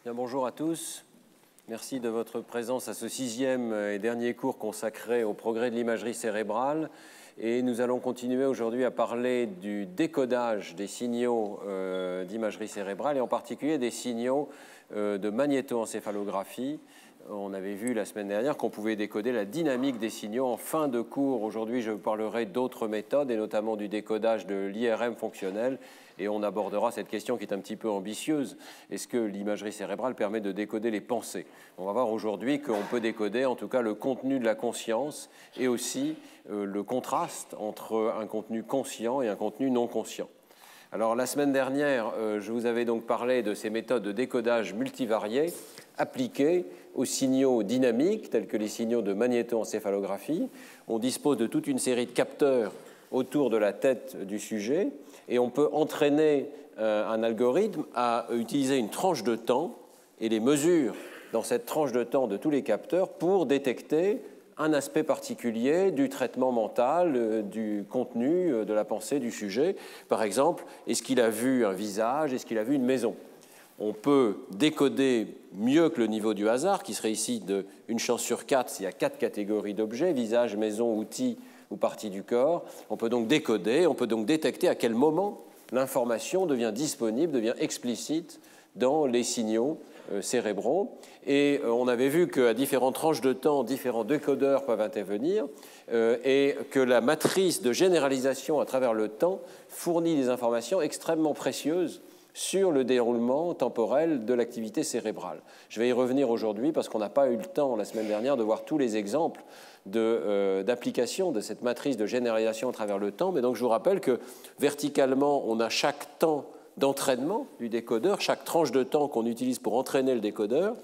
Bien, bonjour à tous. Merci de votre présence à ce 6e et dernier cours consacré au progrès de l'imagerie cérébrale. Et nous allons continuer aujourd'hui à parler du décodage des signaux d'imagerie cérébrale et en particulier des signaux de magnétoencéphalographie. On avait vu la semaine dernière qu'on pouvait décoder la dynamique des signaux en fin de cours. Aujourd'hui, je vous parlerai d'autres méthodes et notamment du décodage de l'IRM fonctionnel. Et on abordera cette question qui est un petit peu ambitieuse. Est-ce que l'imagerie cérébrale permet de décoder les pensées? On va voir aujourd'hui qu'on peut décoder en tout cas le contenu de la conscience et aussi le contraste entre un contenu conscient et un contenu non conscient. Alors la semaine dernière, je vous avais donc parlé de ces méthodes de décodage multivariées appliquées aux signaux dynamiques tels que les signaux de magnétoencéphalographie. On dispose de toute une série de capteurs autour de la tête du sujet et on peut entraîner un algorithme à utiliser une tranche de temps et les mesures dans cette tranche de temps de tous les capteurs pour détecter un aspect particulier du traitement mental, du contenu de la pensée du sujet. Par exemple, est-ce qu'il a vu un visage, est-ce qu'il a vu une maison? On peut décoder mieux que le niveau du hasard, qui serait ici de 1 chance sur 4 s'il y a 4 catégories d'objets, visage, maison, outils ou partie du corps. On peut donc décoder, on peut donc détecter à quel moment l'information devient disponible, devient explicite dans les signaux cérébraux. Et on avait vu qu'à différentes tranches de temps, différents décodeurs peuvent intervenir et que la matrice de généralisation à travers le temps fournit des informations extrêmement précieuses sur le déroulement temporel de l'activité cérébrale. Je vais y revenir aujourd'hui parce qu'on n'a pas eu le temps la semaine dernière de voir tous les exemples d'application de cette matrice de généralisation à travers le temps. Mais donc je vous rappelle que verticalement, on a chaque temps d'entraînement du décodeur, chaque tranche de temps qu'on utilise pour entraîner le décodeur.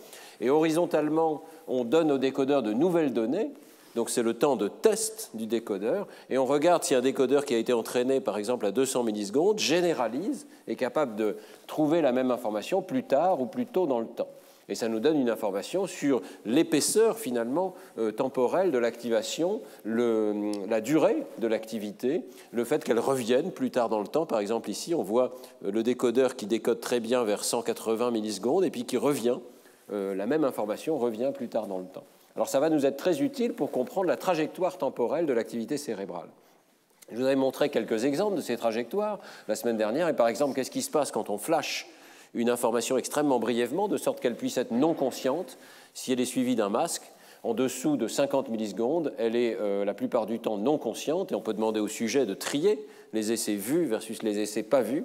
Et horizontalement, on donne au décodeur de nouvelles données. Donc c'est le temps de test du décodeur. Et on regarde si un décodeur qui a été entraîné, par exemple, à 200 millisecondes, généralise, est capable de trouver la même information plus tard ou plus tôt dans le temps. Et ça nous donne une information sur l'épaisseur, finalement, temporelle de l'activation, la durée de l'activité, le fait qu'elle revienne plus tard dans le temps. Par exemple, ici, on voit le décodeur qui décode très bien vers 180 millisecondes et puis qui revient, la même information revient plus tard dans le temps. Alors ça va nous être très utile pour comprendre la trajectoire temporelle de l'activité cérébrale. Je vous avais montré quelques exemples de ces trajectoires la semaine dernière. Et par exemple, qu'est-ce qui se passe quand on flash une information extrêmement brièvement, de sorte qu'elle puisse être non consciente? Si elle est suivie d'un masque, en dessous de 50 millisecondes, elle est la plupart du temps non consciente. Et on peut demander au sujet de trier les essais vus versus les essais pas vus.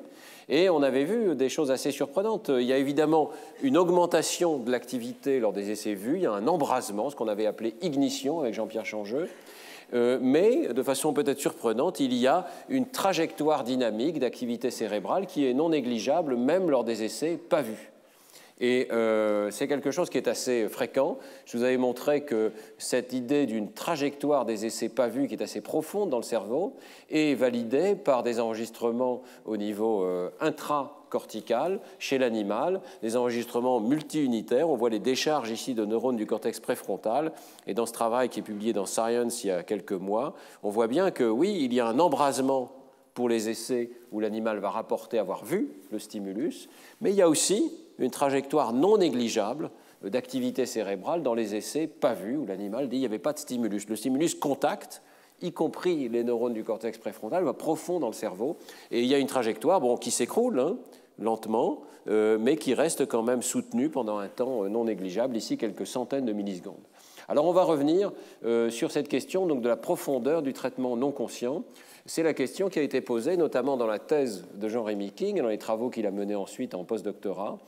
Et on avait vu des choses assez surprenantes. Il y a évidemment une augmentation de l'activité lors des essais vus. Il y a un embrasement, ce qu'on avait appelé ignition avec Jean-Pierre Changeux. Mais de façon peut-être surprenante, il y a une trajectoire dynamique d'activité cérébrale qui est non négligeable même lors des essais pas vus. Et c'est quelque chose qui est assez fréquent. Je vous avais montré que cette idée d'une trajectoire des essais pas vus qui est assez profonde dans le cerveau est validée par des enregistrements au niveau intracortical chez l'animal, des enregistrements multi-unitaires. On voit les décharges ici de neurones du cortex préfrontal. Et dans ce travail qui est publié dans Science il y a quelques mois, on voit bien que oui, il y a un embrasement pour les essais où l'animal va rapporter avoir vu le stimulus, mais il y a aussi une trajectoire non négligeable d'activité cérébrale dans les essais pas vus, où l'animal dit qu'il n'y avait pas de stimulus. Le stimulus contacte, y compris les neurones du cortex préfrontal, va profond dans le cerveau, et il y a une trajectoire qui s'écroule lentement, mais qui reste quand même soutenue pendant un temps non négligeable, ici quelques centaines de millisecondes. Alors on va revenir sur cette question donc, de la profondeur du traitement non conscient. C'est la question qui a été posée notamment dans la thèse de Jean-Rémy King et dans les travaux qu'il a menés ensuite en postdoctorat.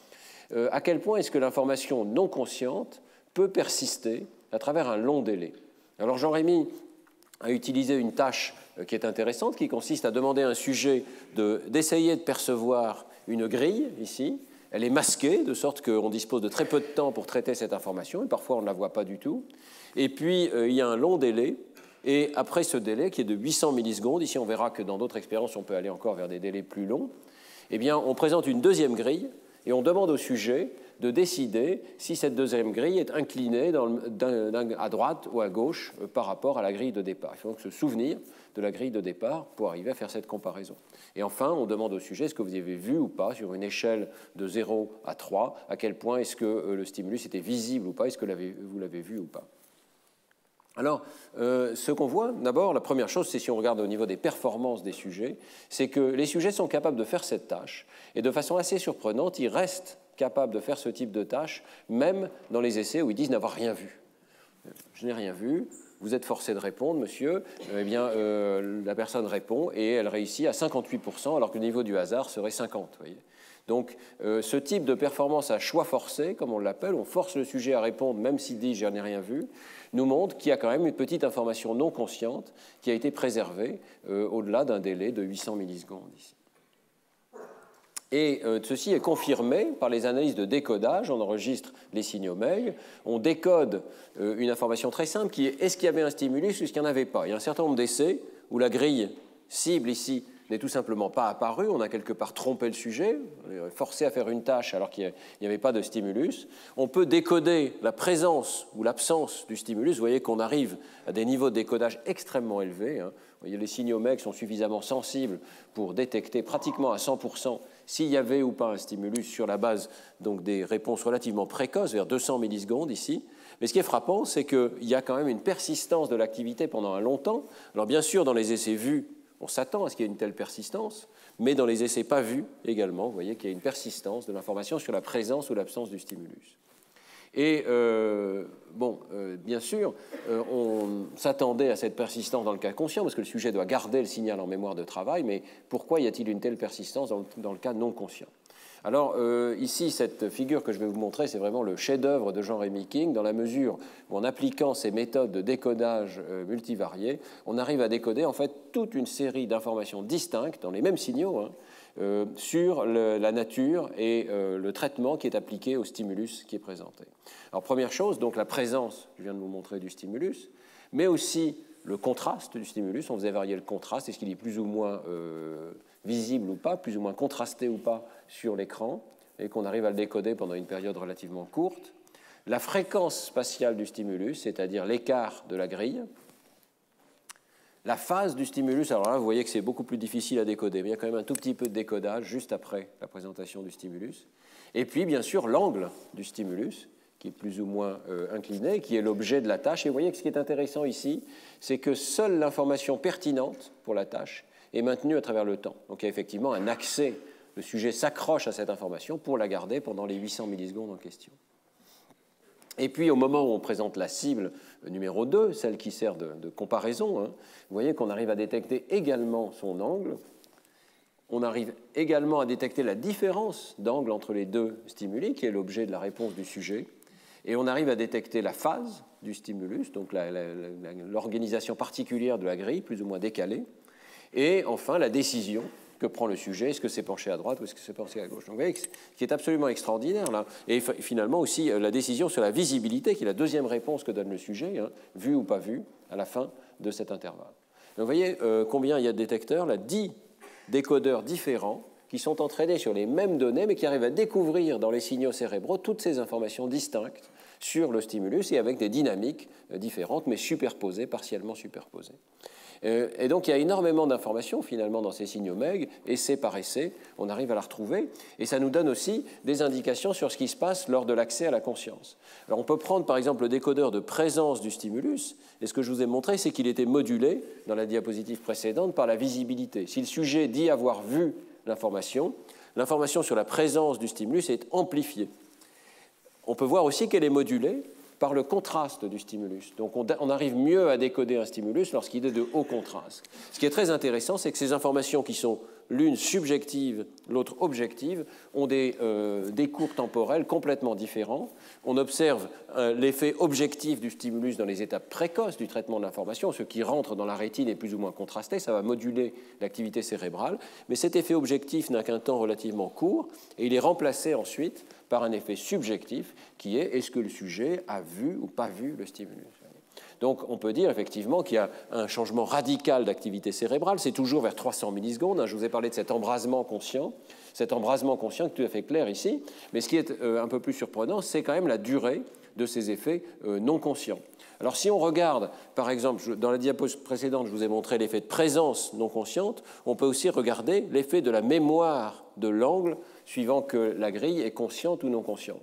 À quel point est-ce que l'information non consciente peut persister à travers un long délai? Alors Jean-Rémy a utilisé une tâche qui est intéressante, qui consiste à demander à un sujet d'essayer de percevoir une grille, ici. Elle est masquée, de sorte qu'on dispose de très peu de temps pour traiter cette information, et parfois on ne la voit pas du tout. Et puis, il y a un long délai, et après ce délai, qui est de 800 millisecondes, ici on verra que dans d'autres expériences, on peut aller encore vers des délais plus longs, eh bien, on présente une deuxième grille, et on demande au sujet de décider si cette deuxième grille est inclinée à droite ou à gauche par rapport à la grille de départ. Il faut donc se souvenir de la grille de départ pour arriver à faire cette comparaison. Et enfin, on demande au sujet est-ce que vous avez vu ou pas, sur une échelle de 0 à 3, à quel point est-ce que le stimulus était visible ou pas, est-ce que vous l'avez vu ou pas. Alors, ce qu'on voit, d'abord, la première chose, c'est si on regarde au niveau des performances des sujets, c'est que les sujets sont capables de faire cette tâche, et de façon assez surprenante, ils restent capables de faire ce type de tâche, même dans les essais où ils disent n'avoir rien vu. Je n'ai rien vu, vous êtes forcé de répondre, monsieur. Eh bien, la personne répond, et elle réussit à 58%, alors que le niveau du hasard serait 50%. Voyez. Donc, ce type de performance à choix forcé, comme on l'appelle, on force le sujet à répondre, même s'il dit « je n'ai rien vu », nous montre qu'il y a quand même une petite information non consciente qui a été préservée au-delà d'un délai de 800 millisecondes ici. Et ceci est confirmé par les analyses de décodage. On enregistre les signaux mail, on décode une information très simple qui est est-ce qu'il y avait un stimulus ou est-ce qu'il n'y en avait pas. Il y a un certain nombre d'essais où la grille cible ici n'est tout simplement pas apparu, on a quelque part trompé le sujet, forcé à faire une tâche alors qu'il n'y avait pas de stimulus. On peut décoder la présence ou l'absence du stimulus. Vous voyez qu'on arrive à des niveaux de décodage extrêmement élevés. Vous voyez, les signaux MEG sont suffisamment sensibles pour détecter pratiquement à 100% s'il y avait ou pas un stimulus sur la base donc, des réponses relativement précoces, vers 200 millisecondes ici. Mais ce qui est frappant, c'est qu'il y a quand même une persistance de l'activité pendant un long temps. Alors bien sûr, dans les essais vus, on s'attend à ce qu'il y ait une telle persistance, mais dans les essais pas vus également, vous voyez qu'il y a une persistance de l'information sur la présence ou l'absence du stimulus. Et bien sûr, on s'attendait à cette persistance dans le cas conscient, parce que le sujet doit garder le signal en mémoire de travail, mais pourquoi y a-t-il une telle persistance dans le cas non conscient ? Alors ici, cette figure que je vais vous montrer, c'est vraiment le chef-d'œuvre de Jean-Rémy King, dans la mesure où en appliquant ces méthodes de décodage multivariées, on arrive à décoder en fait toute une série d'informations distinctes, dans les mêmes signaux, sur la nature et le traitement qui est appliqué au stimulus qui est présenté. Alors première chose, donc la présence, je viens de vous montrer, du stimulus, mais aussi le contraste du stimulus. On faisait varier le contraste, est-ce qu'il est plus ou moins visible ou pas, plus ou moins contrasté ou pas sur l'écran, et qu'on arrive à le décoder pendant une période relativement courte. La fréquence spatiale du stimulus, c'est-à-dire l'écart de la grille. La phase du stimulus, alors là, vous voyez que c'est beaucoup plus difficile à décoder, mais il y a quand même un tout petit peu de décodage juste après la présentation du stimulus. Et puis, bien sûr, l'angle du stimulus, qui est plus ou moins incliné, qui est l'objet de la tâche. Et vous voyez que ce qui est intéressant ici, c'est que seule l'information pertinente pour la tâche est maintenue à travers le temps. Donc il y a effectivement un accès, le sujet s'accroche à cette information pour la garder pendant les 800 millisecondes en question. Et puis au moment où on présente la cible numéro 2, celle qui sert de comparaison, vous voyez qu'on arrive à détecter également son angle. On arrive également à détecter la différence d'angle entre les deux stimuli, qui est l'objet de la réponse du sujet. Et on arrive à détecter la phase du stimulus, donc l'organisation particulière de la grille, plus ou moins décalée. Et enfin, la décision que prend le sujet, est-ce que c'est penché à droite ou est-ce que c'est penché à gauche. Donc vous voyez, ce qui est absolument extraordinaire là. Et finalement aussi la décision sur la visibilité, qui est la deuxième réponse que donne le sujet, vu ou pas vu, à la fin de cet intervalle. Donc vous voyez combien il y a de détecteurs, là, 10 décodeurs différents qui sont entraînés sur les mêmes données, mais qui arrivent à découvrir dans les signaux cérébraux toutes ces informations distinctes sur le stimulus et avec des dynamiques différentes, mais superposées, partiellement superposées. Et donc il y a énormément d'informations finalement dans ces signaux MEG, essai par essai, on arrive à la retrouver, et ça nous donne aussi des indications sur ce qui se passe lors de l'accès à la conscience. Alors on peut prendre par exemple le décodeur de présence du stimulus, et ce que je vous ai montré, c'est qu'il était modulé dans la diapositive précédente par la visibilité. Si le sujet dit avoir vu l'information sur la présence du stimulus est amplifiée. On peut voir aussi qu'elle est modulée par le contraste du stimulus. Donc on arrive mieux à décoder un stimulus lorsqu'il est de haut contraste. Ce qui est très intéressant, c'est que ces informations qui sont l'une subjective, l'autre objective, ont des cours temporels complètement différents. On observe l'effet objectif du stimulus dans les étapes précoces du traitement de l'information. Ce qui rentre dans la rétine est plus ou moins contrasté, ça va moduler l'activité cérébrale, mais cet effet objectif n'a qu'un temps relativement court et il est remplacé ensuite par un effet subjectif qui est est-ce que le sujet a vu ou pas vu le stimulus. Donc on peut dire effectivement qu'il y a un changement radical d'activité cérébrale, c'est toujours vers 300 millisecondes, je vous ai parlé de cet embrasement conscient qui est tout à fait clair ici, mais ce qui est un peu plus surprenant, c'est quand même la durée de ces effets non conscients. Alors si on regarde, par exemple, dans la diapositive précédente, je vous ai montré l'effet de présence non consciente, on peut aussi regarder l'effet de la mémoire de l'angle, suivant que la grille est consciente ou non consciente.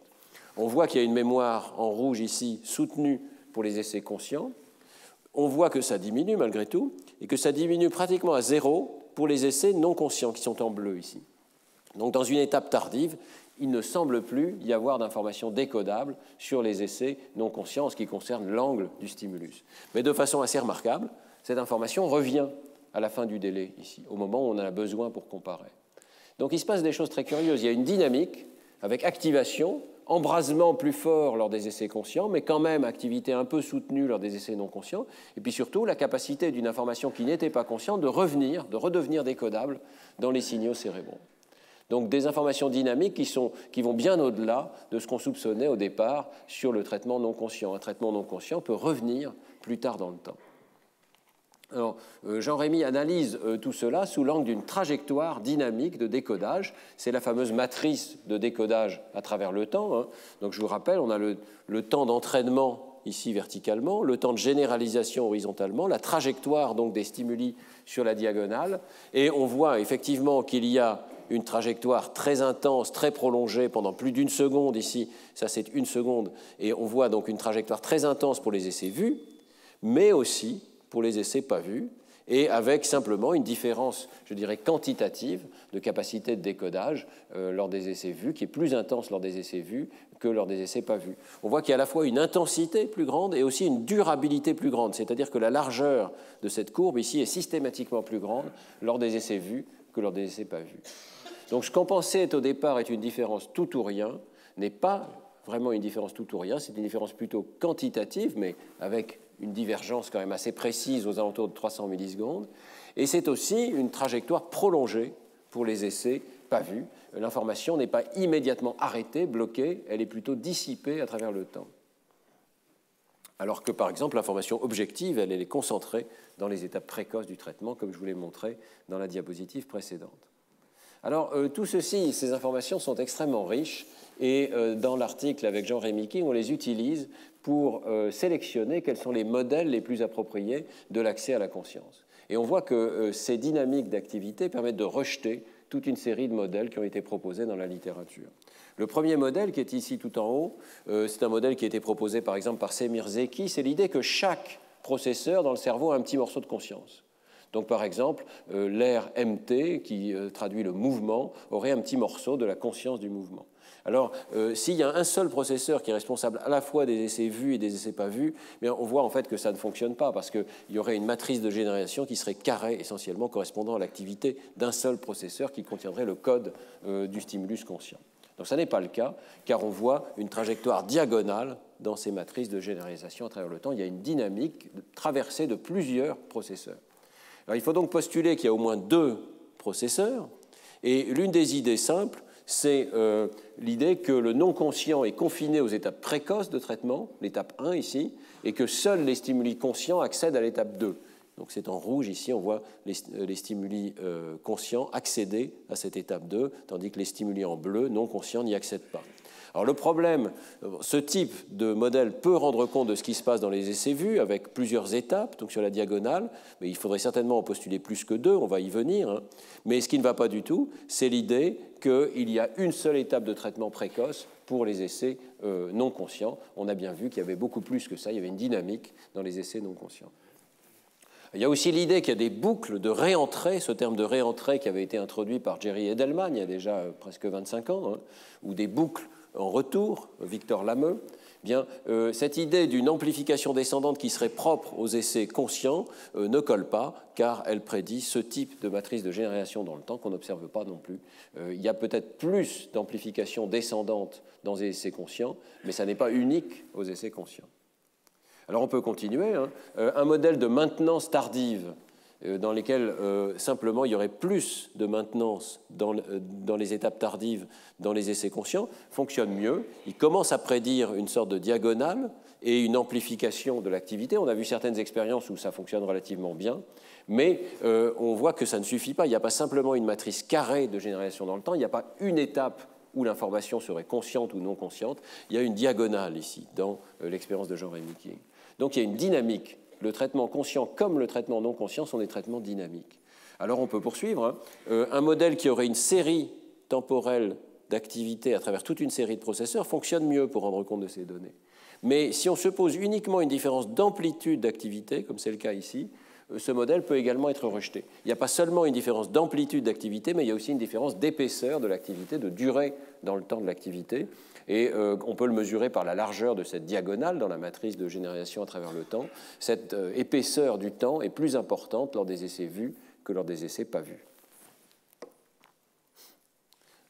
On voit qu'il y a une mémoire en rouge ici, soutenue pour les essais conscients. On voit que ça diminue malgré tout, et que ça diminue pratiquement à zéro pour les essais non conscients, qui sont en bleu ici. Donc dans une étape tardive, il ne semble plus y avoir d'informations décodables sur les essais non conscients en ce qui concerne l'angle du stimulus. Mais de façon assez remarquable, cette information revient à la fin du délai ici, au moment où on en a besoin pour comparer. Donc il se passe des choses très curieuses. Il y a une dynamique avec activation, embrasement plus fort lors des essais conscients, mais quand même activité un peu soutenue lors des essais non conscients, et puis surtout la capacité d'une information qui n'était pas consciente de redevenir décodable dans les signaux cérébraux. Donc des informations dynamiques qui vont bien au-delà de ce qu'on soupçonnait au départ sur le traitement non conscient. Un traitement non conscient peut revenir plus tard dans le temps. Alors, Jean-Rémy analyse tout cela sous l'angle d'une trajectoire dynamique de décodage. C'est la fameuse matrice de décodage à travers le temps. Donc je vous rappelle, on a le temps d'entraînement ici verticalement, le temps de généralisation horizontalement, la trajectoire donc des stimuli sur la diagonale, et on voit effectivement qu'il y a une trajectoire très intense, très prolongée pendant plus d'une seconde ici, ça c'est une seconde, et on voit donc une trajectoire très intense pour les essais vus, mais aussi pour les essais pas vus, et avec simplement une différence, je dirais, quantitative de capacité de décodage lors des essais vus, qui est plus intense lors des essais vus que lors des essais pas vus. On voit qu'il y a à la fois une intensité plus grande et aussi une durabilité plus grande, c'est-à-dire que la largeur de cette courbe ici est systématiquement plus grande lors des essais vus que lors des essais pas vus. Donc ce qu'on pensait au départ être une différence tout ou rien n'est pas vraiment une différence tout ou rien, c'est une différence plutôt quantitative, mais avec une divergence quand même assez précise aux alentours de 300 millisecondes. Et c'est aussi une trajectoire prolongée pour les essais pas vus. L'information n'est pas immédiatement arrêtée, bloquée, elle est plutôt dissipée à travers le temps. Alors que, par exemple, l'information objective, elle est concentrée dans les étapes précoces du traitement, comme je vous l'ai montré dans la diapositive précédente. Alors, tout ceci, ces informations sont extrêmement riches, et dans l'article avec Jean-Rémy King, on les utilise pour sélectionner quels sont les modèles les plus appropriés de l'accès à la conscience. Et on voit que ces dynamiques d'activité permettent de rejeter toute une série de modèles qui ont été proposés dans la littérature. Le premier modèle, qui est ici tout en haut, c'est un modèle qui a été proposé par exemple par Semir Zeki, c'est l'idée que chaque processeur dans le cerveau a un petit morceau de conscience. Donc par exemple, l'air MT, qui traduit le mouvement, aurait un petit morceau de la conscience du mouvement. Alors, s'il y a un seul processeur qui est responsable à la fois des essais vus et des essais pas vus, mais on voit en fait que ça ne fonctionne pas parce qu'il y aurait une matrice de génération qui serait carrée essentiellement correspondant à l'activité d'un seul processeur qui contiendrait le code du stimulus conscient. Donc ça n'est pas le cas, car on voit une trajectoire diagonale dans ces matrices de généralisation à travers le temps. Il y a une dynamique traversée de plusieurs processeurs. Alors, il faut donc postuler qu'il y a au moins deux processeurs, et l'une des idées simples, c'est l'idée que le non-conscient est confiné aux étapes précoces de traitement, l'étape 1 ici, et que seuls les stimuli conscients accèdent à l'étape 2. Donc c'est en rouge ici, on voit les stimuli conscients accéder à cette étape 2, tandis que les stimuli en bleu, non conscients, n'y accèdent pas. Alors le problème, ce type de modèle peut rendre compte de ce qui se passe dans les essais vus avec plusieurs étapes, donc sur la diagonale, mais il faudrait certainement en postuler plus que deux, on va y venir. Mais ce qui ne va pas du tout, c'est l'idée qu'il y a une seule étape de traitement précoce pour les essais non conscients. On a bien vu qu'il y avait beaucoup plus que ça, il y avait une dynamique dans les essais non conscients. Il y a aussi l'idée qu'il y a des boucles de réentrée, ce terme de réentrée qui avait été introduit par Jerry Edelman il y a déjà presque 25 ans, ou des boucles en retour, Victor Lameux. Bien, cette idée d'une amplification descendante qui serait propre aux essais conscients ne colle pas, car elle prédit ce type de matrice de génération dans le temps qu'on n'observe pas non plus. Il y a peut-être plus d'amplification descendante dans les essais conscients, mais ça n'est pas unique aux essais conscients. Alors on peut continuer. Un modèle de maintenance tardive dans lesquels simplement il y aurait plus de maintenance dans les étapes tardives dans les essais conscients, fonctionnent mieux. Ils commencent à prédire une sorte de diagonale et une amplification de l'activité. On a vu certaines expériences où ça fonctionne relativement bien, mais on voit que ça ne suffit pas. Il n'y a pas simplement une matrice carrée de généralisation dans le temps, il n'y a pas une étape où l'information serait consciente ou non consciente. Il y a une diagonale ici, dans l'expérience de Jean-Rémy King. Donc il y a une dynamique. Le traitement conscient comme le traitement non conscient sont des traitements dynamiques. Alors on peut poursuivre. Un modèle qui aurait une série temporelle d'activité à travers toute une série de processeurs fonctionne mieux pour rendre compte de ces données. Mais si on se pose uniquement une différence d'amplitude d'activité, comme c'est le cas ici, ce modèle peut également être rejeté. Il n'y a pas seulement une différence d'amplitude d'activité, mais il y a aussi une différence d'épaisseur de l'activité, de durée dans le temps de l'activité. Et on peut le mesurer par la largeur de cette diagonale dans la matrice de généralisation à travers le temps. Cette épaisseur du temps est plus importante lors des essais vus que lors des essais pas vus.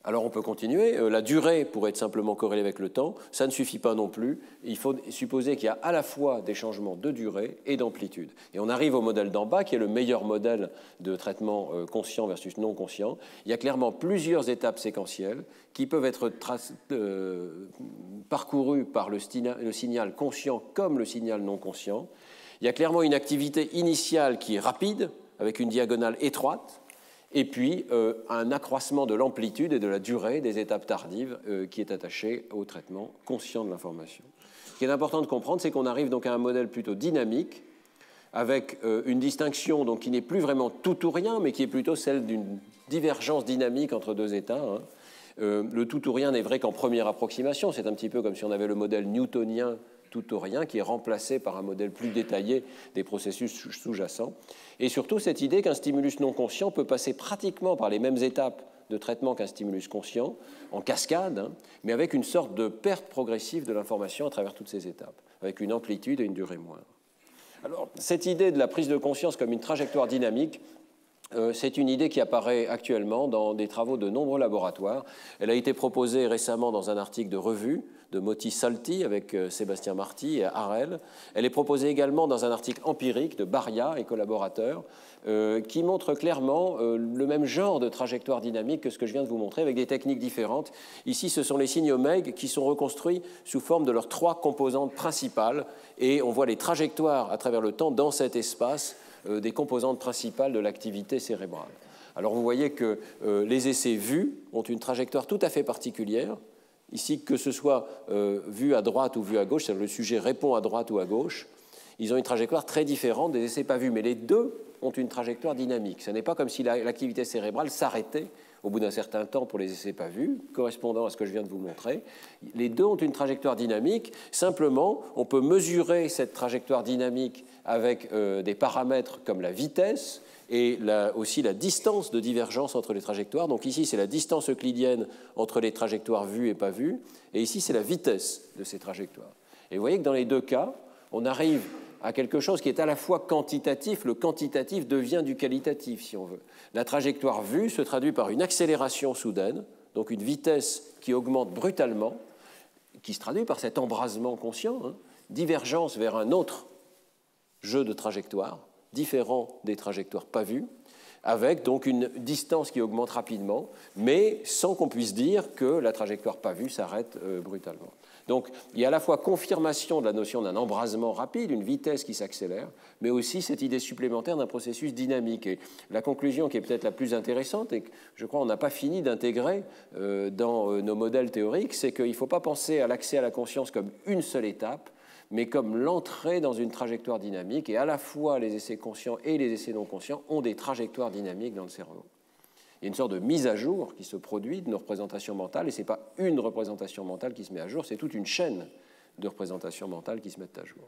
Alors on peut continuer. La durée pourrait être simplement corrélée avec le temps. Ça ne suffit pas non plus. Il faut supposer qu'il y a à la fois des changements de durée et d'amplitude. Et on arrive au modèle d'en bas, qui est le meilleur modèle de traitement conscient versus non conscient. Il y a clairement plusieurs étapes séquentielles qui peuvent être parcourues par le signal conscient comme le signal non conscient. Il y a clairement une activité initiale qui est rapide, avec une diagonale étroite, et puis un accroissement de l'amplitude et de la durée des étapes tardives qui est attaché au traitement conscient de l'information. Ce qui est important de comprendre, c'est qu'on arrive donc à un modèle plutôt dynamique, avec une distinction donc, qui n'est plus vraiment tout ou rien, mais qui est plutôt celle d'une divergence dynamique entre deux états. Le tout ou rien n'est vrai qu'en première approximation. C'est un petit peu comme si on avait le modèle newtonien tout ou rien, qui est remplacé par un modèle plus détaillé des processus sous-jacents. Et surtout, cette idée qu'un stimulus non conscient peut passer pratiquement par les mêmes étapes de traitement qu'un stimulus conscient, en cascade, mais avec une sorte de perte progressive de l'information à travers toutes ces étapes, avec une amplitude et une durée moindre. Alors, cette idée de la prise de conscience comme une trajectoire dynamique, c'est une idée qui apparaît actuellement dans des travaux de nombreux laboratoires. Elle a été proposée récemment dans un article de revue de Moti Salti avec Sébastien Marty et Harel. Elle est proposée également dans un article empirique de Baria et collaborateurs qui montre clairement le même genre de trajectoire dynamique que ce que je viens de vous montrer avec des techniques différentes. Ici, ce sont les signes Meg qui sont reconstruits sous forme de leurs trois composantes principales et on voit les trajectoires à travers le temps dans cet espace des composantes principales de l'activité cérébrale. Alors vous voyez que les essais vus ont une trajectoire tout à fait particulière. Ici, que ce soit vu à droite ou vu à gauche, c'est-à-dire le sujet répond à droite ou à gauche, ils ont une trajectoire très différente des essais pas vus, mais les deux ont une trajectoire dynamique. Ce n'est pas comme si l'activité cérébrale s'arrêtait au bout d'un certain temps pour les essais pas vus, correspondant à ce que je viens de vous montrer. Les deux ont une trajectoire dynamique. Simplement, on peut mesurer cette trajectoire dynamique avec des paramètres comme la vitesse et aussi la distance de divergence entre les trajectoires. Donc ici, c'est la distance euclidienne entre les trajectoires vues et pas vues, et ici, c'est la vitesse de ces trajectoires. Et vous voyez que dans les deux cas, on arrive à quelque chose qui est à la fois quantitatif. Le quantitatif devient du qualitatif, si on veut. La trajectoire vue se traduit par une accélération soudaine, donc une vitesse qui augmente brutalement, qui se traduit par cet embrasement conscient, divergence vers un autre jeu de trajectoires, différent des trajectoires pas vues, avec donc une distance qui augmente rapidement, mais sans qu'on puisse dire que la trajectoire pas vue s'arrête brutalement. Donc il y a à la fois confirmation de la notion d'un embrasement rapide, une vitesse qui s'accélère, mais aussi cette idée supplémentaire d'un processus dynamique. Et la conclusion qui est peut-être la plus intéressante, et que je crois qu'on n'a pas fini d'intégrer dans nos modèles théoriques, c'est qu'il ne faut pas penser à l'accès à la conscience comme une seule étape, mais comme l'entrée dans une trajectoire dynamique, et à la fois les essais conscients et les essais non conscients ont des trajectoires dynamiques dans le cerveau. Il y a une sorte de mise à jour qui se produit de nos représentations mentales, et ce n'est pas une représentation mentale qui se met à jour, c'est toute une chaîne de représentations mentales qui se mettent à jour.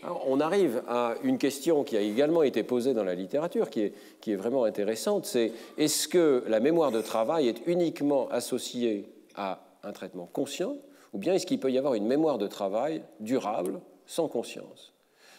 Alors, on arrive à une question qui a également été posée dans la littérature, qui est vraiment intéressante, c'est est-ce que la mémoire de travail est uniquement associée à un traitement conscient, ou bien est-ce qu'il peut y avoir une mémoire de travail durable, sans conscience?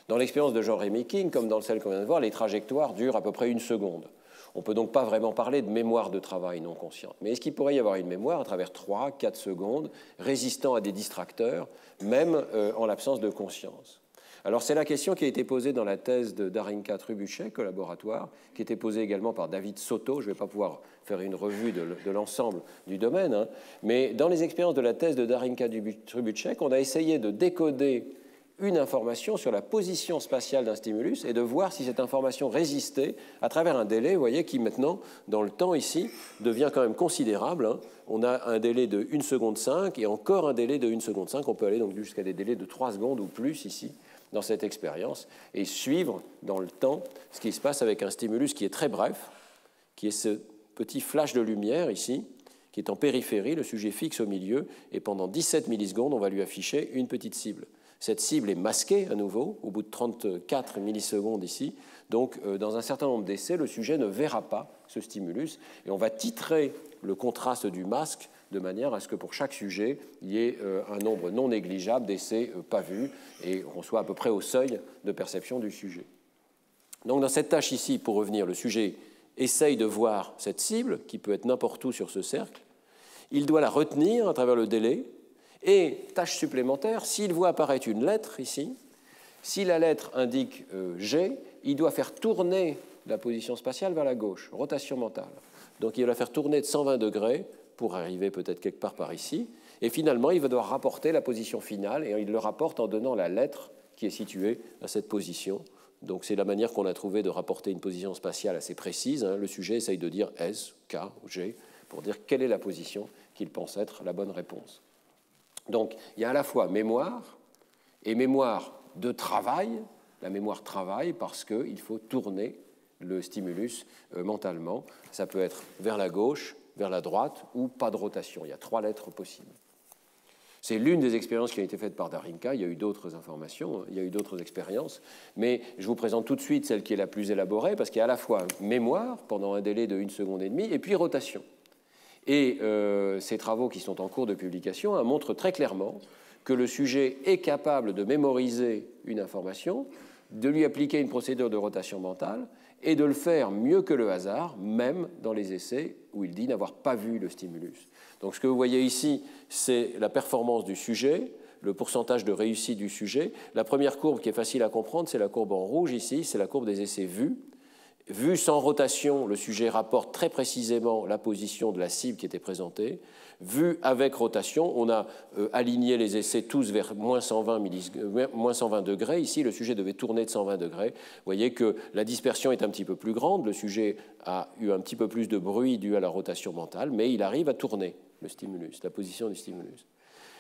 Dans l'expérience de Jean-Rémy King, comme dans celle qu'on vient de voir, les trajectoires durent à peu près 1 seconde. On ne peut donc pas vraiment parler de mémoire de travail non consciente. Mais est-ce qu'il pourrait y avoir une mémoire à travers 3-4 secondes, résistant à des distracteurs, même en l'absence de conscience? Alors c'est la question qui a été posée dans la thèse de Darinka-Trubusek au laboratoire, qui était posée également par David Soto. Je ne vais pas pouvoir faire une revue de l'ensemble du domaine, hein, mais dans les expériences de la thèse de Darinka-Trubusek, on a essayé de décoder une information sur la position spatiale d'un stimulus et de voir si cette information résistait à travers un délai, vous voyez, qui maintenant, dans le temps ici, devient quand même considérable. Hein. On a un délai de 1 seconde 5 et encore un délai de 1 seconde 5. On peut aller donc jusqu'à des délais de 3 secondes ou plus ici, dans cette expérience, et suivre dans le temps ce qui se passe avec un stimulus qui est très bref, qui est ce petit flash de lumière ici, qui est en périphérie, le sujet fixe au milieu, et pendant 17 millisecondes, on va lui afficher une petite cible. Cette cible est masquée à nouveau, au bout de 34 millisecondes ici. Donc, dans un certain nombre d'essais, le sujet ne verra pas ce stimulus. Et on va titrer le contraste du masque de manière à ce que pour chaque sujet, il y ait un nombre non négligeable d'essais pas vus et qu'on soit à peu près au seuil de perception du sujet. Donc, dans cette tâche ici, pour revenir, le sujet essaye de voir cette cible, qui peut être n'importe où sur ce cercle. Il doit la retenir à travers le délai. Et, tâche supplémentaire, s'il voit apparaître une lettre ici, si la lettre indique G, il doit faire tourner la position spatiale vers la gauche, rotation mentale. Donc il va la faire tourner de 120 degrés pour arriver peut-être quelque part par ici. Et finalement, il va devoir rapporter la position finale et il le rapporte en donnant la lettre qui est située à cette position. Donc c'est la manière qu'on a trouvé de rapporter une position spatiale assez précise. Hein. Le sujet essaye de dire S, K, G, pour dire quelle est la position qu'il pense être la bonne réponse. Donc, il y a à la fois mémoire et mémoire de travail. La mémoire travaille parce qu'il faut tourner le stimulus mentalement. Ça peut être vers la gauche, vers la droite ou pas de rotation. Il y a 3 lettres possibles. C'est l'une des expériences qui a été faite par Darinka. Il y a eu d'autres informations, il y a eu d'autres expériences. Mais je vous présente tout de suite celle qui est la plus élaborée parce qu'il y a à la fois mémoire pendant un délai de 1 seconde et demie et puis rotation. Et ces travaux qui sont en cours de publication montrent très clairement que le sujet est capable de mémoriser une information, de lui appliquer une procédure de rotation mentale et de le faire mieux que le hasard, même dans les essais où il dit n'avoir pas vu le stimulus. Donc ce que vous voyez ici, c'est la performance du sujet, le pourcentage de réussite du sujet. La première courbe qui est facile à comprendre, c'est la courbe en rouge ici, c'est la courbe des essais vus. Vu sans rotation, le sujet rapporte très précisément la position de la cible qui était présentée. Vu avec rotation, on a aligné les essais tous vers moins 120 degrés. Ici, le sujet devait tourner de 120 degrés. Vous voyez que la dispersion est un petit peu plus grande. Le sujet a eu un petit peu plus de bruit dû à la rotation mentale, mais il arrive à tourner le stimulus, la position du stimulus.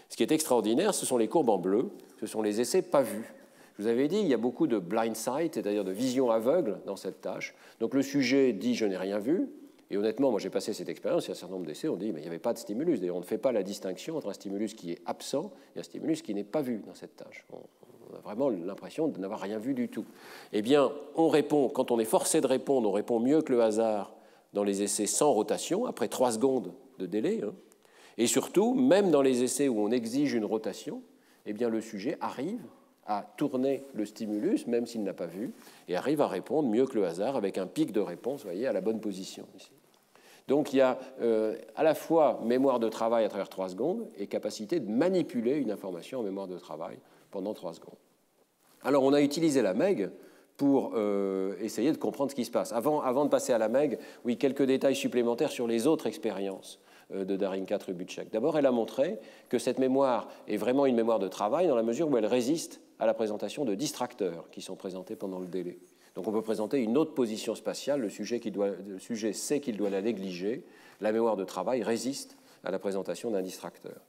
Ce qui est extraordinaire, ce sont les courbes en bleu. Ce sont les essais pas vus. Je vous avais dit, il y a beaucoup de blind sight, c'est-à-dire de vision aveugle dans cette tâche. Donc le sujet dit « je n'ai rien vu ». Et honnêtement, moi j'ai passé cette expérience, il y a un certain nombre d'essais, on dit « mais il n'y avait pas de stimulus ». D'ailleurs, on ne fait pas la distinction entre un stimulus qui est absent et un stimulus qui n'est pas vu dans cette tâche. On a vraiment l'impression de n'avoir rien vu du tout. Eh bien, on répond, quand on est forcé de répondre, on répond mieux que le hasard dans les essais sans rotation, après 3 secondes de délai. Hein. Et surtout, même dans les essais où on exige une rotation, eh bien, le sujet arrive à tourner le stimulus, même s'il n'a pas vu, et arrive à répondre mieux que le hasard avec un pic de réponse, vous voyez, à la bonne position ici. Donc il y a à la fois mémoire de travail à travers 3 secondes et capacité de manipuler une information en mémoire de travail pendant 3 secondes. Alors on a utilisé la MEG pour essayer de comprendre ce qui se passe. Avant de passer à la MEG, oui, quelques détails supplémentaires sur les autres expériences de Darinka-Trubusek. D'abord, elle a montré que cette mémoire est vraiment une mémoire de travail dans la mesure où elle résiste à la présentation de distracteurs qui sont présentés pendant le délai. Donc on peut présenter une autre position spatiale, le sujet sait qu'il doit la négliger, la mémoire de travail résiste à la présentation d'un distracteur.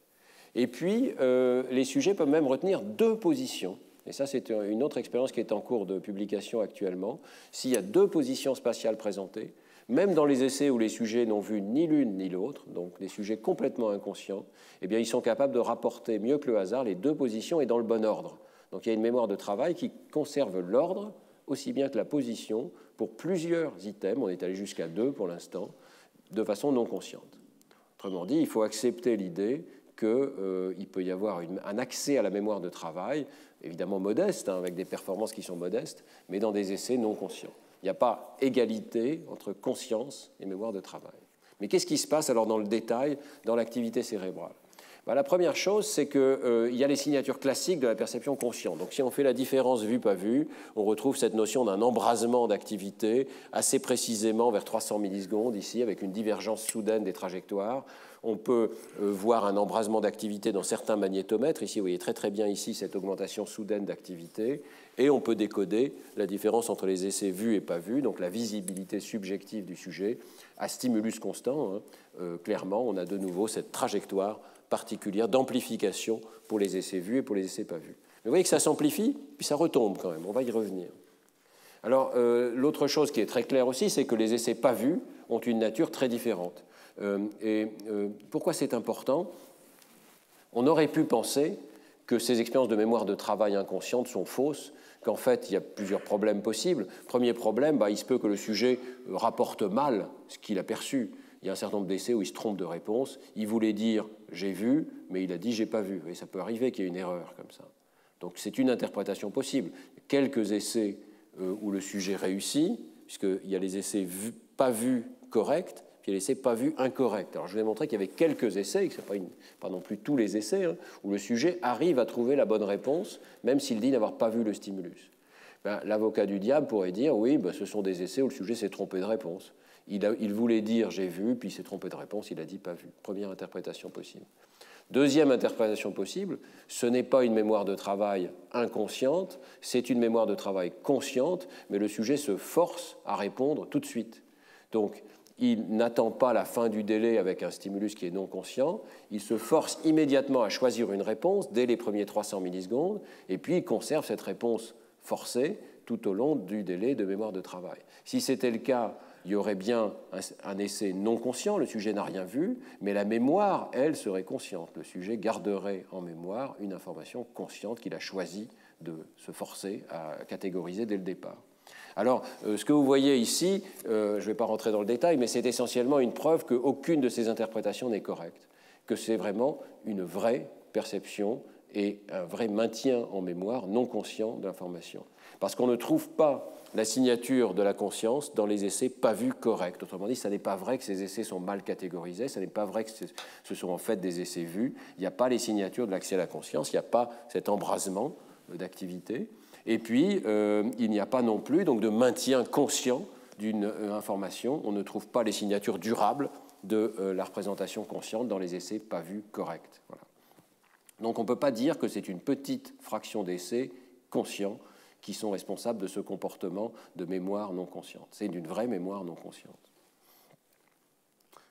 Et puis, les sujets peuvent même retenir 2 positions. Et ça, c'est une autre expérience qui est en cours de publication actuellement. S'il y a 2 positions spatiales présentées, même dans les essais où les sujets n'ont vu ni l'une ni l'autre, donc des sujets complètement inconscients, eh bien, ils sont capables de rapporter mieux que le hasard les 2 positions et dans le bon ordre. Donc il y a une mémoire de travail qui conserve l'ordre aussi bien que la position pour plusieurs items, on est allé jusqu'à 2 pour l'instant, de façon non consciente. Autrement dit, il faut accepter l'idée qu'il peut y avoir un accès à la mémoire de travail, évidemment modeste, hein, avec des performances qui sont modestes, mais dans des essais non conscients. Il n'y a pas égalité entre conscience et mémoire de travail. Mais qu'est-ce qui se passe alors dans le détail dans l'activité cérébrale ? La première chose, c'est qu'il y a les signatures classiques de la perception consciente. Donc si on fait la différence vue-pas vue, on retrouve cette notion d'un embrasement d'activité assez précisément vers 300 millisecondes ici, avec une divergence soudaine des trajectoires. On peut voir un embrasement d'activité dans certains magnétomètres. Ici, vous voyez très bien ici cette augmentation soudaine d'activité. Et on peut décoder la différence entre les essais vus et pas vus, donc la visibilité subjective du sujet, à stimulus constant. Clairement, on a de nouveau cette trajectoire particulière d'amplification pour les essais vus et pour les essais pas vus. Mais vous voyez que ça s'amplifie, puis ça retombe quand même. On va y revenir. Alors, l'autre chose qui est très claire aussi, c'est que les essais pas vus ont une nature très différente. Pourquoi c'est important? On aurait pu penser que ces expériences de mémoire de travail inconsciente sont fausses, qu'en fait, il y a plusieurs problèmes possibles. Premier problème, il se peut que le sujet rapporte mal ce qu'il a perçu. Il y a un certain nombre d'essais où il se trompe de réponse. Il voulait dire « j'ai vu », mais il a dit « j'ai pas vu ». Et ça peut arriver qu'il y ait une erreur comme ça. Donc c'est une interprétation possible. Quelques essais où le sujet réussit, puisqu'il y a les essais pas vus corrects, puis il y a les essais pas vus incorrects. Alors je vous ai montré qu'il y avait quelques essais, que ce n'est pas non plus tous les essais, où le sujet arrive à trouver la bonne réponse, même s'il dit n'avoir pas vu le stimulus. L'avocat du diable pourrait dire « oui, ce sont des essais où le sujet s'est trompé de réponse ». Il voulait dire « j'ai vu », puis il s'est trompé de réponse, il a dit « pas vu ». Première interprétation possible. Deuxième interprétation possible, ce n'est pas une mémoire de travail inconsciente, c'est une mémoire de travail consciente, mais le sujet se force à répondre tout de suite. Donc, il n'attend pas la fin du délai avec un stimulus qui est non conscient, il se force immédiatement à choisir une réponse dès les premiers 300 millisecondes, et puis il conserve cette réponse forcée tout au long du délai de mémoire de travail. Si c'était le cas, il y aurait bien un essai non conscient, le sujet n'a rien vu, mais la mémoire, elle, serait consciente. Le sujet garderait en mémoire une information consciente qu'il a choisi de se forcer à catégoriser dès le départ. Alors, ce que vous voyez ici, je ne vais pas rentrer dans le détail, mais c'est essentiellement une preuve qu'aucune de ces interprétations n'est correcte, que c'est vraiment une vraie perception et un vrai maintien en mémoire non conscient de l'information. Parce qu'on ne trouve pas la signature de la conscience dans les essais pas vus corrects. Autrement dit, ce n'est pas vrai que ces essais sont mal catégorisés, ce n'est pas vrai que ce sont en fait des essais vus. Il n'y a pas les signatures de l'accès à la conscience, il n'y a pas cet embrasement d'activité. Et puis, il n'y a pas non plus donc, de maintien conscient d'une information. On ne trouve pas les signatures durables de la représentation consciente dans les essais pas vus corrects. Voilà. Donc, on ne peut pas dire que c'est une petite fraction d'essais conscients qui sont responsables de ce comportement de mémoire non consciente. C'est une vraie mémoire non consciente.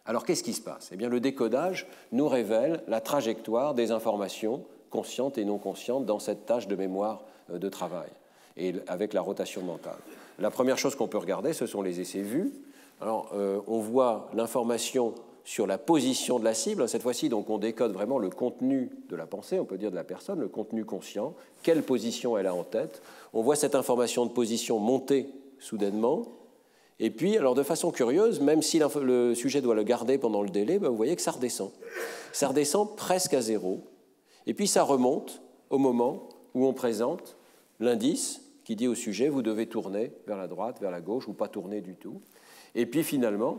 Alors, qu'est-ce qui se passe? Eh bien, le décodage nous révèle la trajectoire des informations conscientes et non conscientes dans cette tâche de mémoire de travail, et avec la rotation mentale. La première chose qu'on peut regarder, ce sont les essais vus. Alors, on voit l'information sur la position de la cible. Cette fois-ci, donc, on décode vraiment le contenu de la pensée, on peut dire de la personne, le contenu conscient, quelle position elle a en tête. On voit cette information de position monter soudainement. Et puis, alors de façon curieuse, même si le sujet doit le garder pendant le délai, vous voyez que ça redescend. Ça redescend presque à zéro. Et puis, ça remonte au moment où on présente l'indice qui dit au sujet, vous devez tourner vers la droite, vers la gauche, ou pas tourner du tout. Et puis, finalement,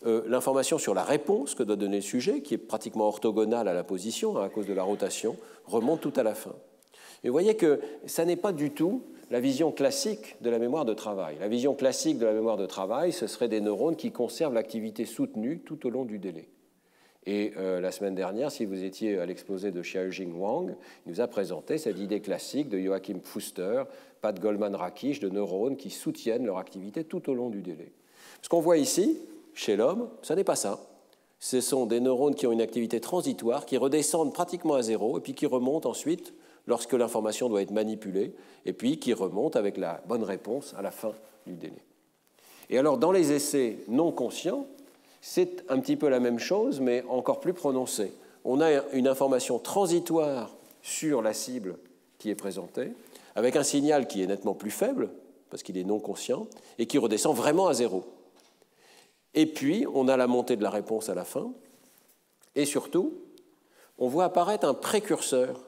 l'information sur la réponse que doit donner le sujet, qui est pratiquement orthogonale à la position, à cause de la rotation, remonte tout à la fin. Et vous voyez que ça n'est pas du tout la vision classique de la mémoire de travail. La vision classique de la mémoire de travail, ce serait des neurones qui conservent l'activité soutenue tout au long du délai. Et la semaine dernière, si vous étiez à l'exposé de Xiaojing Wang, il nous a présenté cette idée classique de Joachim Pfuster, Pat Goldman-Rakic, de neurones qui soutiennent leur activité tout au long du délai. Ce qu'on voit ici, chez l'homme, ce n'est pas ça. Ce sont des neurones qui ont une activité transitoire, qui redescendent pratiquement à zéro, et puis qui remontent ensuite lorsque l'information doit être manipulée, et puis qui remontent avec la bonne réponse à la fin du délai. Et alors, dans les essais non conscients, c'est un petit peu la même chose, mais encore plus prononcée. On a une information transitoire sur la cible qui est présentée, avec un signal qui est nettement plus faible, parce qu'il est non conscient, et qui redescend vraiment à zéro. Et puis, on a la montée de la réponse à la fin, et surtout, on voit apparaître un précurseur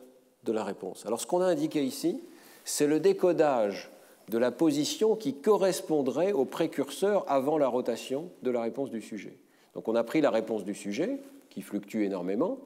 de la réponse. Alors, ce qu'on a indiqué ici, c'est le décodage de la position qui correspondrait au précurseur avant la rotation de la réponse du sujet. Donc, on a pris la réponse du sujet, qui fluctue énormément,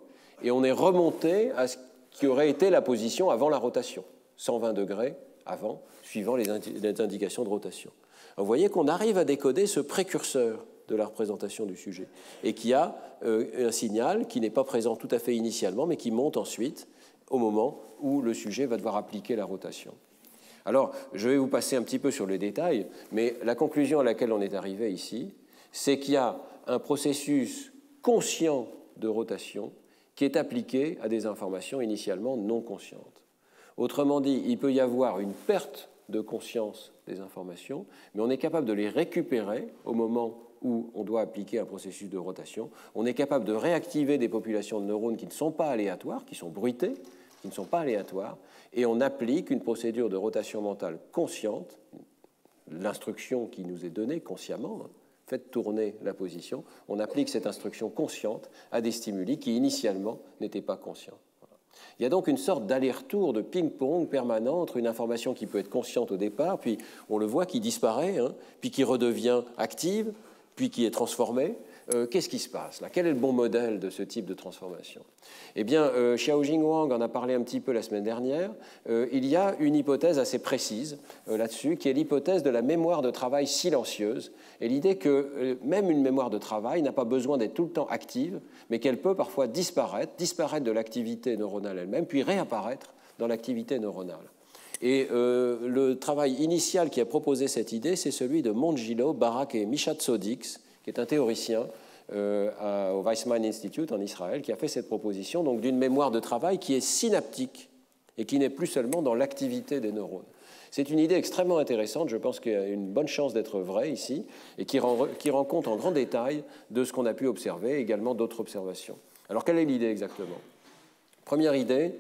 et on est remonté à ce qui aurait été la position avant la rotation, 120 degrés avant, suivant les indications de rotation. Alors, vous voyez qu'on arrive à décoder ce précurseur de la représentation du sujet, et qui a un signal qui n'est pas présent tout à fait initialement, mais qui monte ensuite au moment où le sujet va devoir appliquer la rotation. Alors, je vais vous passer un petit peu sur les détails, mais la conclusion à laquelle on est arrivé ici, c'est qu'il y a un processus conscient de rotation qui est appliqué à des informations initialement non conscientes. Autrement dit, il peut y avoir une perte de conscience des informations, mais on est capable de les récupérer au moment où on doit appliquer un processus de rotation. On est capable de réactiver des populations de neurones qui ne sont pas aléatoires, qui sont bruitées, qui ne sont pas aléatoires, et on applique une procédure de rotation mentale consciente, l'instruction qui nous est donnée consciemment, faites tourner la position, on applique cette instruction consciente à des stimuli qui initialement n'étaient pas conscients. Il y a donc une sorte d'aller-retour de ping-pong permanent entre une information qui peut être consciente au départ, puis on le voit qui disparaît, puis qui redevient active, puis qui est transformée. Qu'est-ce qui se passe là? Quel est le bon modèle de ce type de transformation? Eh bien, Xiaojing Wang en a parlé un petit peu la semaine dernière. Il y a une hypothèse assez précise là-dessus, qui est l'hypothèse de la mémoire de travail silencieuse, et l'idée que même une mémoire de travail n'a pas besoin d'être tout le temps active, mais qu'elle peut parfois disparaître de l'activité neuronale elle-même, puis réapparaître dans l'activité neuronale. Et le travail initial qui a proposé cette idée, c'est celui de Mongilo, Barak et Misha Tsodix, qui est un théoricien au Weizmann Institute en Israël, qui a fait cette proposition donc d'une mémoire de travail qui est synaptique et qui n'est plus seulement dans l'activité des neurones. C'est une idée extrêmement intéressante, je pense qu'il y a une bonne chance d'être vraie ici, et qui rend compte en grand détail de ce qu'on a pu observer, et également d'autres observations. Alors, quelle est l'idée exactement? Première idée,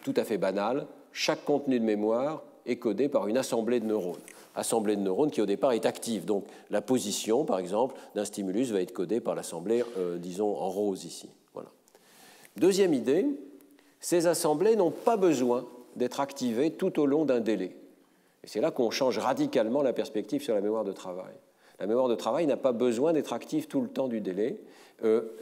tout à fait banale, chaque contenu de mémoire est codé par une assemblée de neurones. Assemblée de neurones qui, au départ, est active. Donc, la position, par exemple, d'un stimulus va être codée par l'assemblée, disons, en rose ici. Voilà. Deuxième idée, ces assemblées n'ont pas besoin d'être activées tout au long d'un délai. Et c'est là qu'on change radicalement la perspective sur la mémoire de travail. La mémoire de travail n'a pas besoin d'être active tout le temps du délai.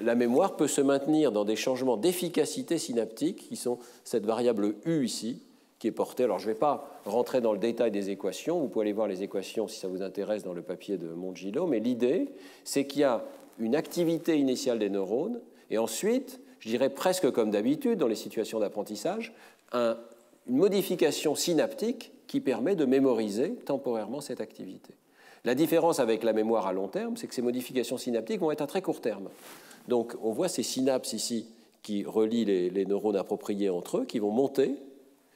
La mémoire peut se maintenir dans des changements d'efficacité synaptique, qui sont cette variable U ici, qui est portée. Alors, je ne vais pas rentrer dans le détail des équations. Vous pouvez aller voir les équations si ça vous intéresse dans le papier de Mongilo. Mais l'idée, c'est qu'il y a une activité initiale des neurones et ensuite, je dirais presque comme d'habitude dans les situations d'apprentissage, une modification synaptique qui permet de mémoriser temporairement cette activité. La différence avec la mémoire à long terme, c'est que ces modifications synaptiques vont être à très court terme. Donc, on voit ces synapses ici qui relient les neurones appropriés entre eux, qui vont monter,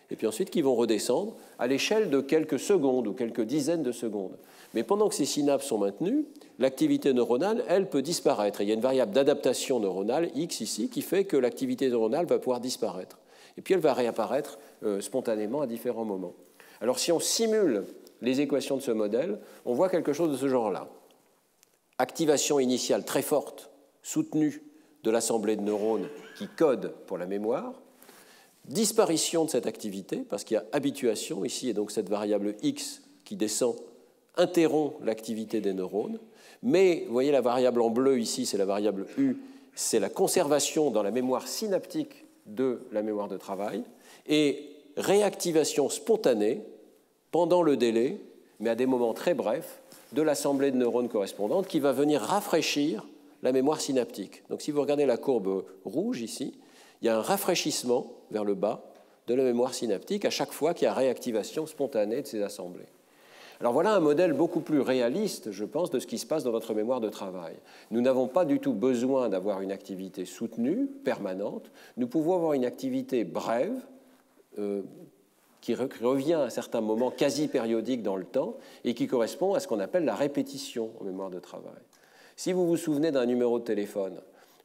et puis ensuite qui vont redescendre à l'échelle de quelques secondes ou quelques dizaines de secondes. Mais pendant que ces synapses sont maintenues, l'activité neuronale, elle, peut disparaître. Et il y a une variable d'adaptation neuronale, X ici, qui fait que l'activité neuronale va pouvoir disparaître. Et puis elle va réapparaître spontanément à différents moments. Alors si on simule les équations de ce modèle, on voit quelque chose de ce genre-là. Activation initiale très forte, soutenue de l'assemblée de neurones qui code pour la mémoire, disparition de cette activité, parce qu'il y a habituation ici, et donc cette variable X qui descend interrompt l'activité des neurones. Mais, vous voyez la variable en bleu ici, c'est la variable U, c'est la conservation dans la mémoire synaptique de la mémoire de travail, et réactivation spontanée pendant le délai, mais à des moments très brefs, de l'assemblée de neurones correspondante qui va venir rafraîchir la mémoire synaptique. Donc si vous regardez la courbe rouge ici, il y a un rafraîchissement vers le bas de la mémoire synaptique à chaque fois qu'il y a réactivation spontanée de ces assemblées. Alors voilà un modèle beaucoup plus réaliste, je pense, de ce qui se passe dans notre mémoire de travail. Nous n'avons pas du tout besoin d'avoir une activité soutenue, permanente. Nous pouvons avoir une activité brève, qui revient à un certain moment quasi périodique dans le temps et qui correspond à ce qu'on appelle la répétition en mémoire de travail. Si vous vous souvenez d'un numéro de téléphone,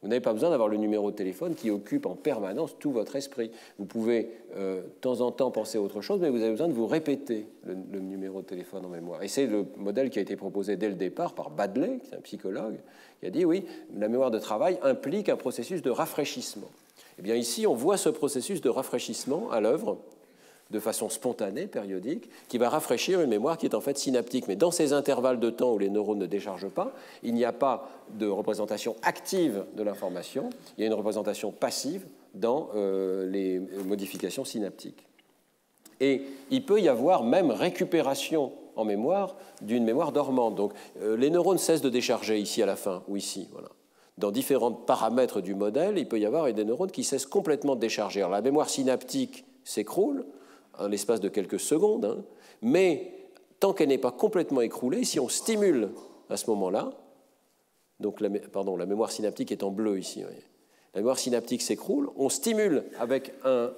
vous n'avez pas besoin d'avoir le numéro de téléphone qui occupe en permanence tout votre esprit. Vous pouvez de temps en temps penser à autre chose, mais vous avez besoin de vous répéter le numéro de téléphone en mémoire. Et c'est le modèle qui a été proposé dès le départ par Baddeley, qui est un psychologue, qui a dit oui, la mémoire de travail implique un processus de rafraîchissement. Eh bien ici, on voit ce processus de rafraîchissement à l'œuvre de façon spontanée, périodique, qui va rafraîchir une mémoire qui est en fait synaptique. Mais dans ces intervalles de temps où les neurones ne déchargent pas, il n'y a pas de représentation active de l'information, il y a une représentation passive dans les modifications synaptiques. Et il peut y avoir même récupération en mémoire d'une mémoire dormante. Donc les neurones cessent de décharger ici à la fin, ou ici, voilà. Dans différents paramètres du modèle, il peut y avoir des neurones qui cessent complètement de décharger. Alors, la mémoire synaptique s'écroule en l'espace de quelques secondes, hein, mais tant qu'elle n'est pas complètement écroulée, si on stimule à ce moment-là, donc la mémoire synaptique est en bleu ici, voyez. La mémoire synaptique s'écroule, on stimule avec un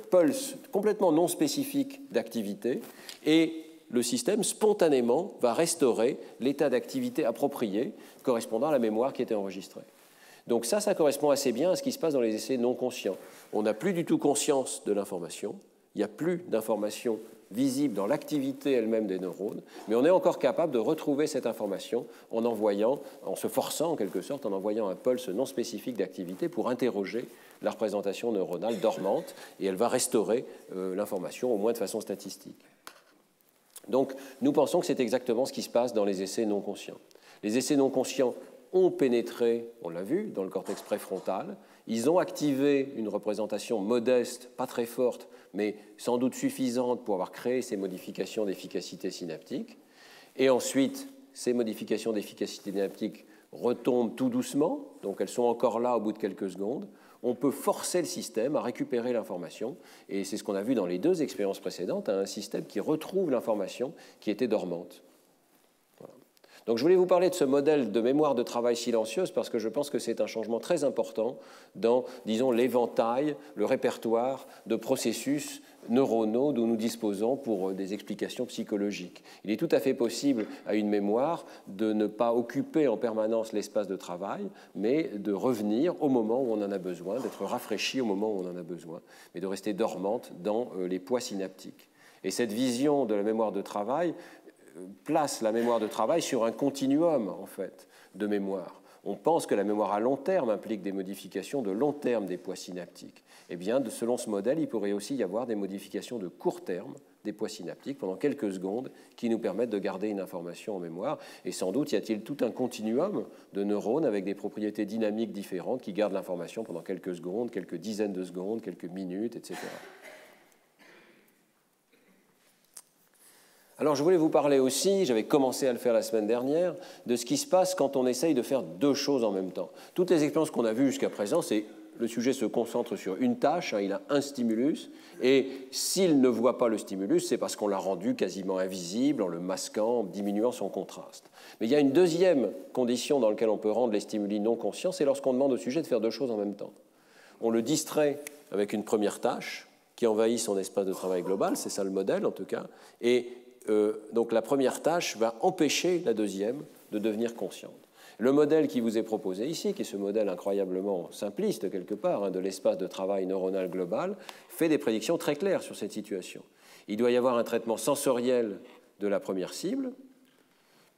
pulse complètement non spécifique d'activité et le système spontanément va restaurer l'état d'activité approprié correspondant à la mémoire qui était enregistrée. Donc ça correspond assez bien à ce qui se passe dans les essais non conscients. On n'a plus du tout conscience de l'information, il n'y a plus d'information visible dans l'activité elle-même des neurones, mais on est encore capable de retrouver cette information en se forçant en quelque sorte, en envoyant un pulse non spécifique d'activité pour interroger la représentation neuronale dormante, et elle va restaurer l'information, au moins de façon statistique. Donc, nous pensons que c'est exactement ce qui se passe dans les essais non conscients. Les essais non conscients ont pénétré, on l'a vu, dans le cortex préfrontal. Ils ont activé une représentation modeste, pas très forte, mais sans doute suffisante pour avoir créé ces modifications d'efficacité synaptique. Et ensuite, ces modifications d'efficacité synaptique retombent tout doucement, donc elles sont encore là au bout de quelques secondes. On peut forcer le système à récupérer l'information, et c'est ce qu'on a vu dans les deux expériences précédentes, un système qui retrouve l'information qui était dormante. Voilà. Donc je voulais vous parler de ce modèle de mémoire de travail silencieuse parce que je pense que c'est un changement très important dans, disons, l'éventail, le répertoire de processus neuronaux dont nous disposons pour des explications psychologiques. Il est tout à fait possible à une mémoire de ne pas occuper en permanence l'espace de travail, mais de revenir au moment où on en a besoin, d'être rafraîchie au moment où on en a besoin, mais de rester dormante dans les poids synaptiques. Et cette vision de la mémoire de travail place la mémoire de travail sur un continuum, en fait, de mémoire. On pense que la mémoire à long terme implique des modifications de long terme des poids synaptiques. Eh bien, selon ce modèle, il pourrait aussi y avoir des modifications de court terme des poids synaptiques pendant quelques secondes qui nous permettent de garder une information en mémoire. Et sans doute y a-t-il tout un continuum de neurones avec des propriétés dynamiques différentes qui gardent l'information pendant quelques secondes, quelques dizaines de secondes, quelques minutes, etc. Alors je voulais vous parler aussi, j'avais commencé à le faire la semaine dernière, de ce qui se passe quand on essaye de faire deux choses en même temps. Toutes les expériences qu'on a vues jusqu'à présent, c'est le sujet se concentre sur une tâche, hein, il a un stimulus, et s'il ne voit pas le stimulus, c'est parce qu'on l'a rendu quasiment invisible en le masquant, en diminuant son contraste. Mais il y a une deuxième condition dans laquelle on peut rendre les stimuli non conscients, c'est lorsqu'on demande au sujet de faire deux choses en même temps. On le distrait avec une première tâche qui envahit son espace de travail global, c'est ça le modèle en tout cas, et donc la première tâche va empêcher la deuxième de devenir consciente. Le modèle qui vous est proposé ici, qui est ce modèle incroyablement simpliste quelque part, hein, de l'espace de travail neuronal global, fait des prédictions très claires sur cette situation. Il doit y avoir un traitement sensoriel de la première cible,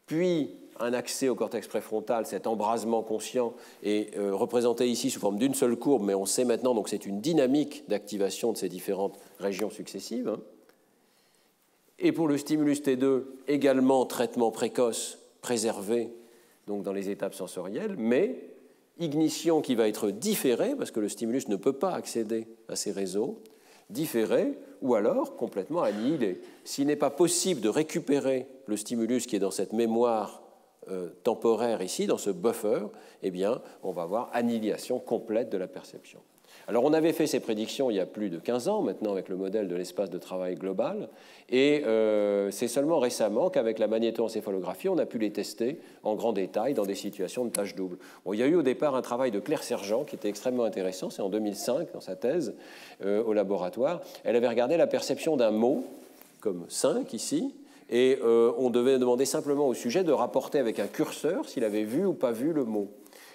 puis un accès au cortex préfrontal, cet embrasement conscient est représenté ici sous forme d'une seule courbe, mais on sait maintenant, donc c'est une dynamique d'activation de ces différentes régions successives, hein. Et pour le stimulus T2, également traitement précoce, préservé donc dans les étapes sensorielles, mais ignition qui va être différée, parce que le stimulus ne peut pas accéder à ces réseaux, différée ou alors complètement annihilée. S'il n'est pas possible de récupérer le stimulus qui est dans cette mémoire temporaire ici, dans ce buffer, eh bien, on va avoir annihilation complète de la perception. Alors, on avait fait ces prédictions il y a plus de 15 ans, maintenant, avec le modèle de l'espace de travail global, et c'est seulement récemment qu'avec la magnétoencéphalographie, on a pu les tester en grand détail dans des situations de tâches doubles. Bon, il y a eu au départ un travail de Claire Sergent qui était extrêmement intéressant, c'est en 2005, dans sa thèse, au laboratoire. Elle avait regardé la perception d'un mot, comme 5 ici, et on devait demander simplement au sujet de rapporter avec un curseur s'il avait vu ou pas vu le mot.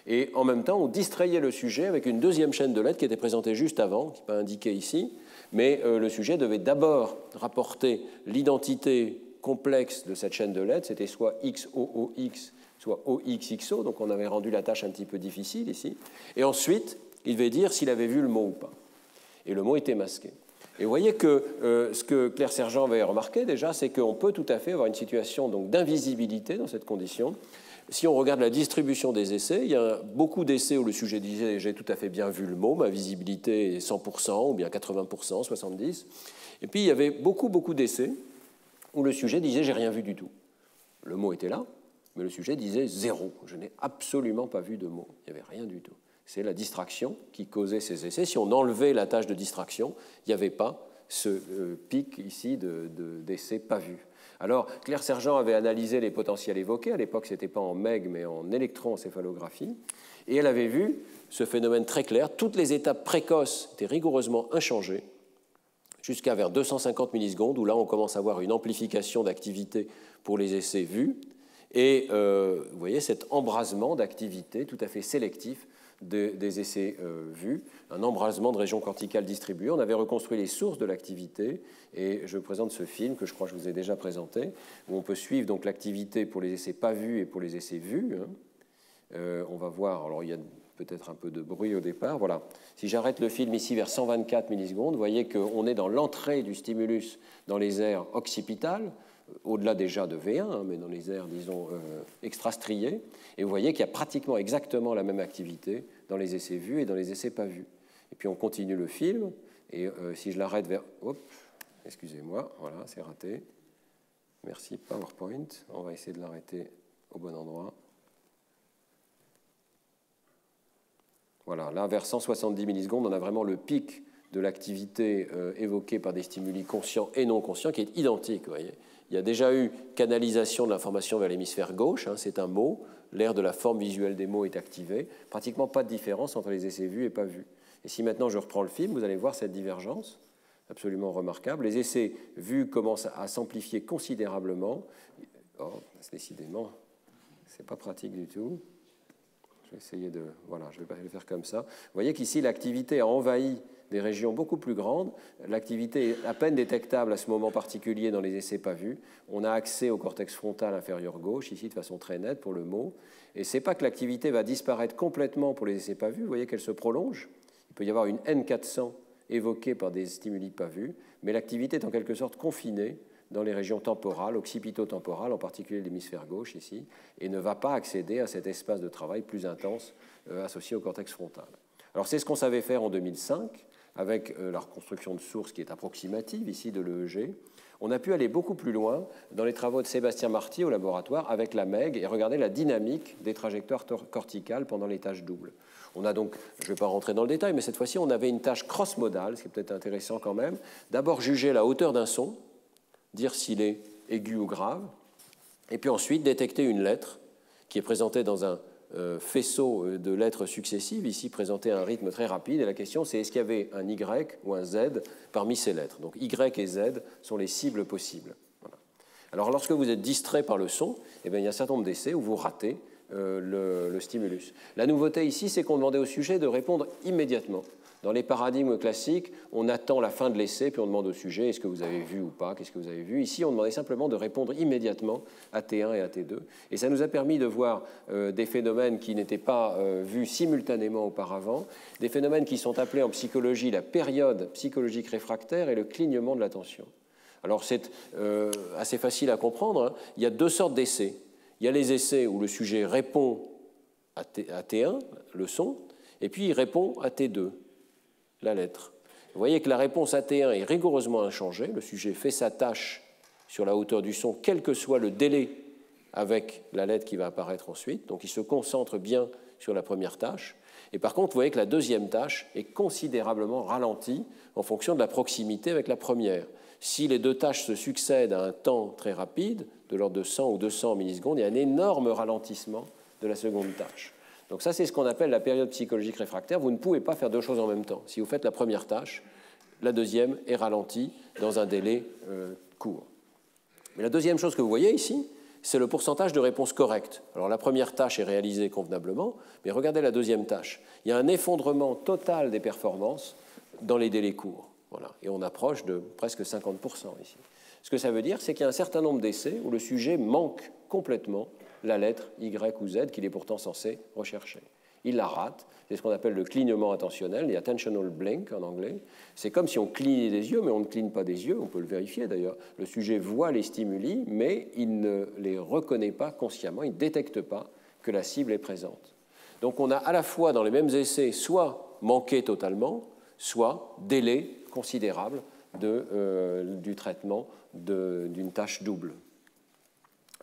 Et en même temps, on distrayait le sujet avec une deuxième chaîne de lettres qui était présentée juste avant, qui n'est pas indiquée ici, mais le sujet devait d'abord rapporter l'identité complexe de cette chaîne de lettres, c'était soit XOOX, soit OXXO, donc on avait rendu la tâche un petit peu difficile ici, et ensuite, il devait dire s'il avait vu le mot ou pas. Et le mot était masqué. Et vous voyez que ce que Claire Sergent avait remarqué déjà, c'est qu'on peut tout à fait avoir une situation d'invisibilité dans cette condition. Si on regarde la distribution des essais, il y a beaucoup d'essais où le sujet disait « j'ai tout à fait bien vu le mot, ma visibilité est 100% ou bien 80%, 70%. Et puis il y avait beaucoup d'essais où le sujet disait « j'ai rien vu du tout ». Le mot était là, mais le sujet disait « zéro, je n'ai absolument pas vu de mot, il n'y avait rien du tout ». C'est la distraction qui causait ces essais. Si on enlevait la tâche de distraction, il n'y avait pas ce pic ici d'essais pas vus. Alors, Claire Sergent avait analysé les potentiels évoqués. À l'époque, ce n'était pas en MEG, mais en électroencéphalographie. Et elle avait vu ce phénomène très clair. Toutes les étapes précoces étaient rigoureusement inchangées, jusqu'à vers 250 millisecondes, où là, on commence à avoir une amplification d'activité pour les essais vus. Et vous voyez cet embrasement d'activité tout à fait sélectif des essais vus, un embrasement de régions corticales distribuées. On avait reconstruit les sources de l'activité et je présente ce film que je crois que je vous ai déjà présenté, où on peut suivre donc l'activité pour les essais pas vus et pour les essais vus. On va voir, alors il y a peut-être un peu de bruit au départ. Voilà. Si j'arrête le film ici vers 124 millisecondes, vous voyez qu'on est dans l'entrée du stimulus dans les aires occipitales, au-delà déjà de V1, mais dans les aires, disons, extrastriées. Et vous voyez qu'il y a pratiquement exactement la même activité dans les essais vus et dans les essais pas vus. Et puis on continue le film, et si je l'arrête vers... Hop, excusez-moi, voilà, c'est raté. Merci, PowerPoint. On va essayer de l'arrêter au bon endroit. Voilà, là, vers 170 millisecondes, on a vraiment le pic de l'activité évoquée par des stimuli conscients et non conscients qui est identique, vous voyez. Il y a déjà eu canalisation de l'information vers l'hémisphère gauche, hein, c'est un mot, l'aire de la forme visuelle des mots est activée, pratiquement pas de différence entre les essais vus et pas vus. Et si maintenant je reprends le film, vous allez voir cette divergence, absolument remarquable. Les essais vus commencent à s'amplifier considérablement. Oh, décidément, c'est pas pratique du tout. Je vais essayer de... Voilà, je vais le faire comme ça. Vous voyez qu'ici, l'activité a envahi des régions beaucoup plus grandes. L'activité est à peine détectable à ce moment particulier dans les essais pas vus. On a accès au cortex frontal inférieur gauche, ici de façon très nette pour le mot. Et ce n'est pas que l'activité va disparaître complètement pour les essais pas vus. Vous voyez qu'elle se prolonge. Il peut y avoir une N400 évoquée par des stimuli pas vus, mais l'activité est en quelque sorte confinée dans les régions temporales, occipito-temporales, en particulier l'hémisphère gauche ici, et ne va pas accéder à cet espace de travail plus intense associé au cortex frontal. Alors c'est ce qu'on savait faire en 2005, avec la reconstruction de sources qui est approximative ici de l'EEG. On a pu aller beaucoup plus loin dans les travaux de Sébastien Marty au laboratoire avec la MEG et regarder la dynamique des trajectoires corticales pendant les tâches doubles. On a donc, je ne vais pas rentrer dans le détail, mais cette fois-ci, on avait une tâche cross-modale, ce qui est peut-être intéressant quand même. D'abord, juger la hauteur d'un son, dire s'il est aigu ou grave, et puis ensuite détecter une lettre qui est présentée dans un faisceau de lettres successives, ici présentées à un rythme très rapide, et la question c'est est-ce qu'il y avait un Y ou un Z parmi ces lettres. Donc Y et Z sont les cibles possibles. Voilà. Alors lorsque vous êtes distrait par le son, eh bien, il y a un certain nombre d'essais où vous ratez le stimulus. La nouveauté ici, c'est qu'on demandait au sujet de répondre immédiatement. Dans les paradigmes classiques, on attend la fin de l'essai, puis on demande au sujet est-ce que vous avez vu ou pas, qu'est-ce que vous avez vu. Ici, on demandait simplement de répondre immédiatement à T1 et à T2. Et ça nous a permis de voir des phénomènes qui n'étaient pas vus simultanément auparavant, des phénomènes qui sont appelés en psychologie la période psychologique réfractaire et le clignement de l'attention. Alors c'est assez facile à comprendre, hein. Il y a deux sortes d'essais. Il y a les essais où le sujet répond à T1, le son, et puis il répond à T2, la lettre. Vous voyez que la réponse à T1 est rigoureusement inchangée. Le sujet fait sa tâche sur la hauteur du son, quel que soit le délai avec la lettre qui va apparaître ensuite. Donc il se concentre bien sur la première tâche. Et par contre, vous voyez que la deuxième tâche est considérablement ralentie en fonction de la proximité avec la première. Si les deux tâches se succèdent à un temps très rapide, de l'ordre de 100 ou 200 millisecondes, il y a un énorme ralentissement de la seconde tâche. Donc ça, c'est ce qu'on appelle la période psychologique réfractaire. Vous ne pouvez pas faire deux choses en même temps. Si vous faites la première tâche, la deuxième est ralentie dans un délai court. Mais la deuxième chose que vous voyez ici, c'est le pourcentage de réponse correcte. Alors la première tâche est réalisée convenablement, mais regardez la deuxième tâche. Il y a un effondrement total des performances dans les délais courts. Voilà. Et on approche de presque 50% ici. Ce que ça veut dire, c'est qu'il y a un certain nombre d'essais où le sujet manque complètement la lettre Y ou Z qu'il est pourtant censé rechercher. Il la rate. C'est ce qu'on appelle le clignement attentionnel, the attentional blink en anglais. C'est comme si on clignait des yeux, mais on ne cligne pas des yeux, on peut le vérifier d'ailleurs. Le sujet voit les stimuli, mais il ne les reconnaît pas consciemment, il ne détecte pas que la cible est présente. Donc on a à la fois dans les mêmes essais soit manqué totalement, soit délai considérable du traitement d'une tâche double.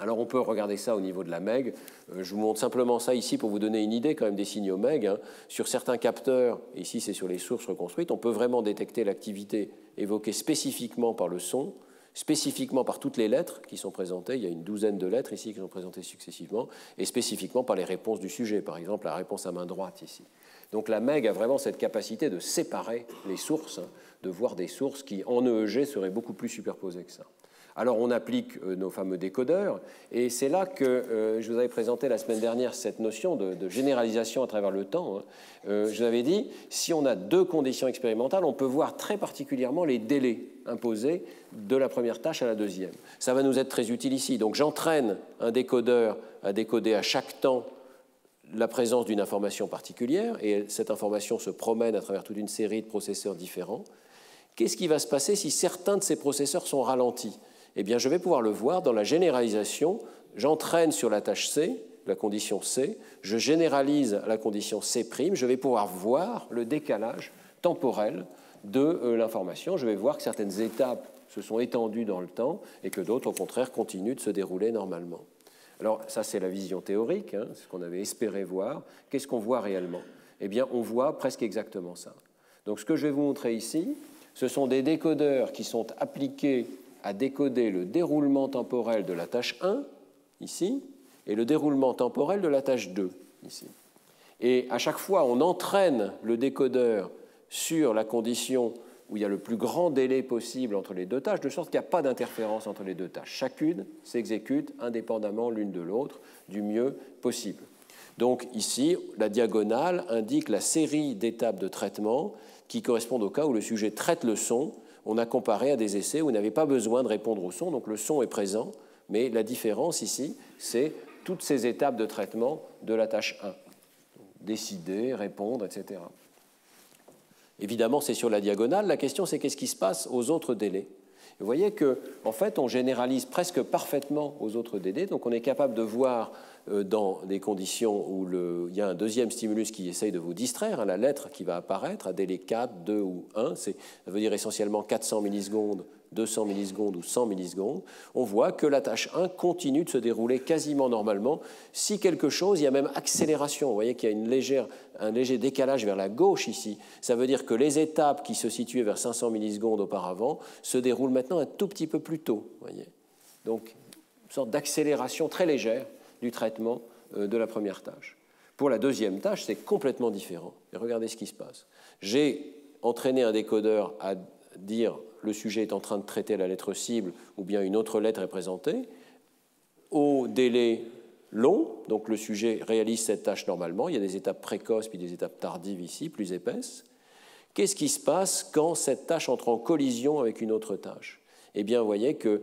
Alors on peut regarder ça au niveau de la MEG. Je vous montre simplement ça ici pour vous donner une idée quand même des signaux MEG. Hein. Sur certains capteurs, ici c'est sur les sources reconstruites, on peut vraiment détecter l'activité évoquée spécifiquement par le son, spécifiquement par toutes les lettres qui sont présentées. Il y a une douzaine de lettres ici qui sont présentées successivement, et spécifiquement par les réponses du sujet, par exemple la réponse à main droite ici. Donc la MEG a vraiment cette capacité de séparer les sources, hein, de voir des sources qui en EEG seraient beaucoup plus superposées que ça. Alors on applique nos fameux décodeurs, et c'est là que je vous avais présenté la semaine dernière cette notion de généralisation à travers le temps. Hein. Je vous avais dit, si on a deux conditions expérimentales, on peut voir très particulièrement les délais imposés de la première tâche à la deuxième. Ça va nous être très utile ici. Donc j'entraîne un décodeur à décoder à chaque temps la présence d'une information particulière, et cette information se promène à travers toute une série de processeurs différents. Qu'est-ce qui va se passer si certains de ces processeurs sont ralentis ? Eh bien, je vais pouvoir le voir dans la généralisation. J'entraîne sur la tâche C, la condition C, je généralise la condition C', je vais pouvoir voir le décalage temporel de l'information. Je vais voir que certaines étapes se sont étendues dans le temps et que d'autres, au contraire, continuent de se dérouler normalement. Alors, ça, c'est la vision théorique, hein, ce qu'on avait espéré voir. Qu'est-ce qu'on voit réellement? Eh bien, on voit presque exactement ça. Donc, ce que je vais vous montrer ici, ce sont des décodeurs qui sont appliqués à décoder le déroulement temporel de la tâche 1, ici, et le déroulement temporel de la tâche 2, ici. Et à chaque fois, on entraîne le décodeur sur la condition où il y a le plus grand délai possible entre les deux tâches, de sorte qu'il n'y a pas d'interférence entre les deux tâches. Chacune s'exécute indépendamment l'une de l'autre du mieux possible. Donc ici, la diagonale indique la série d'étapes de traitement qui correspondent au cas où le sujet traite le son. On a comparé à des essais où il n'avait pas besoin de répondre au son, donc le son est présent, mais la différence ici, c'est toutes ces étapes de traitement de la tâche 1. Décider, répondre, etc. Évidemment, c'est sur la diagonale. La question, c'est qu'est-ce qui se passe aux autres délais? Vous voyez qu'en fait, on généralise presque parfaitement aux autres délais, donc on est capable de voir dans des conditions où il y a un deuxième stimulus qui essaye de vous distraire, hein, la lettre qui va apparaître à délai 4, 2 ou 1, ça veut dire essentiellement 400 millisecondes, 200 millisecondes ou 100 millisecondes, on voit que la tâche 1 continue de se dérouler quasiment normalement. Si quelque chose, il y a même accélération. Vous voyez qu'il y a un léger décalage vers la gauche ici. Ça veut dire que les étapes qui se situaient vers 500 millisecondes auparavant se déroulent maintenant un tout petit peu plus tôt. Voyez. Donc, une sorte d'accélération très légère du traitement de la première tâche. Pour la deuxième tâche, c'est complètement différent. Et regardez ce qui se passe. J'ai entraîné un décodeur à dire le sujet est en train de traiter la lettre cible ou bien une autre lettre est présentée. Au délai long, donc le sujet réalise cette tâche normalement. Il y a des étapes précoces puis des étapes tardives ici, plus épaisses. Qu'est-ce qui se passe quand cette tâche entre en collision avec une autre tâche? Eh bien, vous voyez que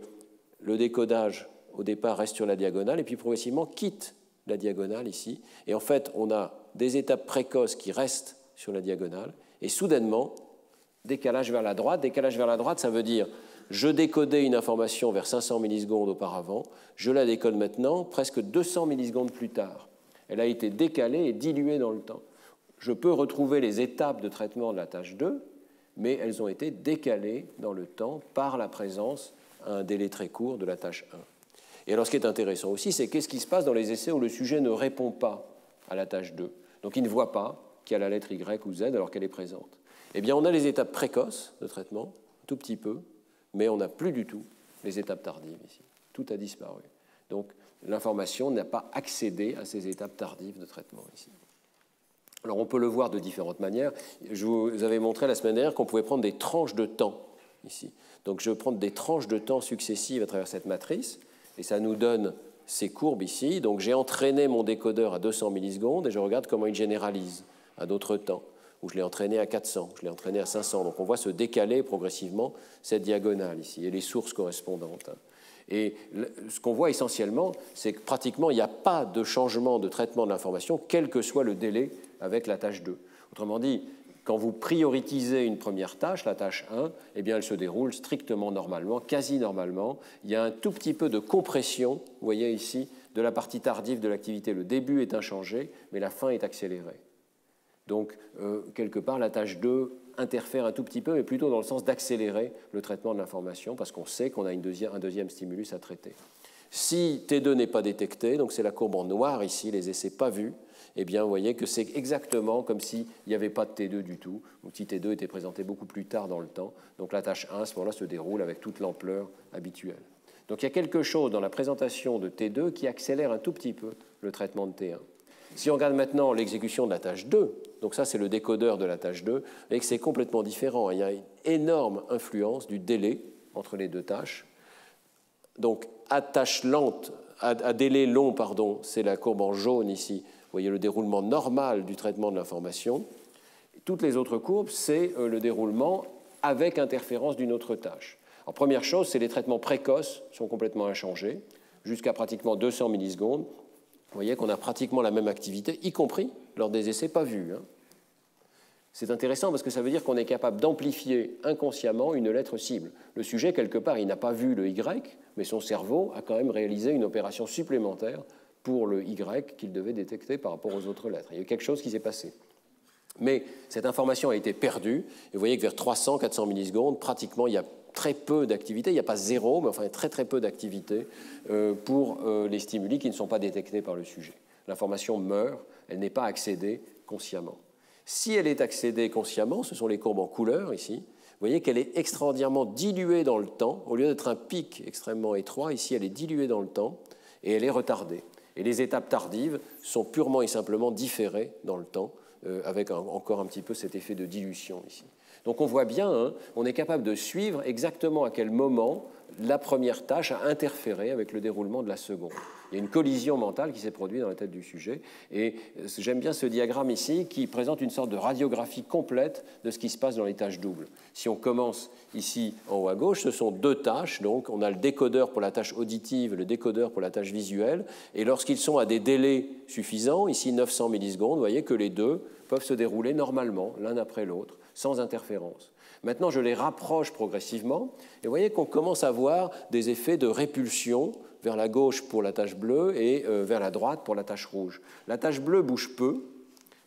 le décodage, au départ, reste sur la diagonale et puis progressivement quitte la diagonale ici. Et en fait, on a des étapes précoces qui restent sur la diagonale et soudainement, décalage vers la droite. Décalage vers la droite, ça veut dire je décodais une information vers 500 millisecondes auparavant, je la décode maintenant presque 200 millisecondes plus tard. Elle a été décalée et diluée dans le temps. Je peux retrouver les étapes de traitement de la tâche 2, mais elles ont été décalées dans le temps par la présence à un délai très court de la tâche 1. Et alors ce qui est intéressant aussi, c'est qu'est-ce qui se passe dans les essais où le sujet ne répond pas à la tâche 2. Donc il ne voit pas qu'il y a la lettre Y ou Z alors qu'elle est présente. Eh bien, on a les étapes précoces de traitement, tout petit peu, mais on n'a plus du tout les étapes tardives ici. Tout a disparu. Donc, l'information n'a pas accédé à ces étapes tardives de traitement ici. Alors, on peut le voir de différentes manières. Je vous avais montré la semaine dernière qu'on pouvait prendre des tranches de temps ici. Donc, je vais prendre des tranches de temps successives à travers cette matrice, et ça nous donne ces courbes ici. Donc, j'ai entraîné mon décodeur à 200 millisecondes, et je regarde comment il généralise à d'autres temps. ou je l'ai entraîné à 400, je l'ai entraîné à 500. Donc on voit se décaler progressivement cette diagonale ici, et les sources correspondantes. Et ce qu'on voit essentiellement, c'est que pratiquement il n'y a pas de changement de traitement de l'information, quel que soit le délai avec la tâche 2. Autrement dit, quand vous prioritisez une première tâche, la tâche 1, eh bien elle se déroule strictement normalement, quasi normalement. Il y a un tout petit peu de compression, vous voyez ici, de la partie tardive de l'activité. Le début est inchangé, mais la fin est accélérée. Donc, quelque part, la tâche 2 interfère un tout petit peu, mais plutôt dans le sens d'accélérer le traitement de l'information, parce qu'on sait qu'on a un deuxième stimulus à traiter. Si T2 n'est pas détecté, donc c'est la courbe en noir ici, les essais pas vus, eh bien, vous voyez que c'est exactement comme s'il n'y avait pas de T2 du tout, ou si T2 était présenté beaucoup plus tard dans le temps. Donc la tâche 1, à ce moment-là, se déroule avec toute l'ampleur habituelle. Donc il y a quelque chose dans la présentation de T2 qui accélère un tout petit peu le traitement de T1. Si on regarde maintenant l'exécution de la tâche 2, donc ça c'est le décodeur de la tâche 2, et que c'est complètement différent. Il y a une énorme influence du délai entre les deux tâches. Donc à tâche lente, à délai long, pardon, c'est la courbe en jaune ici. Vous voyez le déroulement normal du traitement de l'information. Toutes les autres courbes, c'est le déroulement avec interférence d'une autre tâche. Alors, première chose, c'est les traitements précoces sont complètement inchangés, jusqu'à pratiquement 200 millisecondes. Vous voyez qu'on a pratiquement la même activité, y compris lors des essais pas vus. C'est intéressant parce que ça veut dire qu'on est capable d'amplifier inconsciemment une lettre cible. Le sujet, quelque part, il n'a pas vu le Y, mais son cerveau a quand même réalisé une opération supplémentaire pour le Y qu'il devait détecter par rapport aux autres lettres. Il y a eu quelque chose qui s'est passé. Mais cette information a été perdue, et vous voyez que vers 300-400 millisecondes, pratiquement, il y a très peu d'activité, il n'y a pas zéro, mais enfin il y a très très peu d'activité pour les stimuli qui ne sont pas détectés par le sujet. L'information meurt, elle n'est pas accédée consciemment. Si elle est accédée consciemment, ce sont les courbes en couleur ici, vous voyez qu'elle est extraordinairement diluée dans le temps. Au lieu d'être un pic extrêmement étroit, ici elle est diluée dans le temps et elle est retardée. Et les étapes tardives sont purement et simplement différées dans le temps, avec encore un petit peu cet effet de dilution ici. Donc on voit bien, on est capable de suivre exactement à quel moment la première tâche a interféré avec le déroulement de la seconde. Il y a une collision mentale qui s'est produite dans la tête du sujet. Et j'aime bien ce diagramme ici qui présente une sorte de radiographie complète de ce qui se passe dans les tâches doubles. Si on commence ici en haut à gauche, ce sont deux tâches. Donc on a le décodeur pour la tâche auditive, le décodeur pour la tâche visuelle. Et lorsqu'ils sont à des délais suffisants, ici 900 millisecondes, vous voyez que les deux peuvent se dérouler normalement, l'un après l'autre, sans interférence. Maintenant, je les rapproche progressivement, et vous voyez qu'on commence à voir des effets de répulsion vers la gauche pour la tache bleue et vers la droite pour la tache rouge. La tache bleue bouge peu,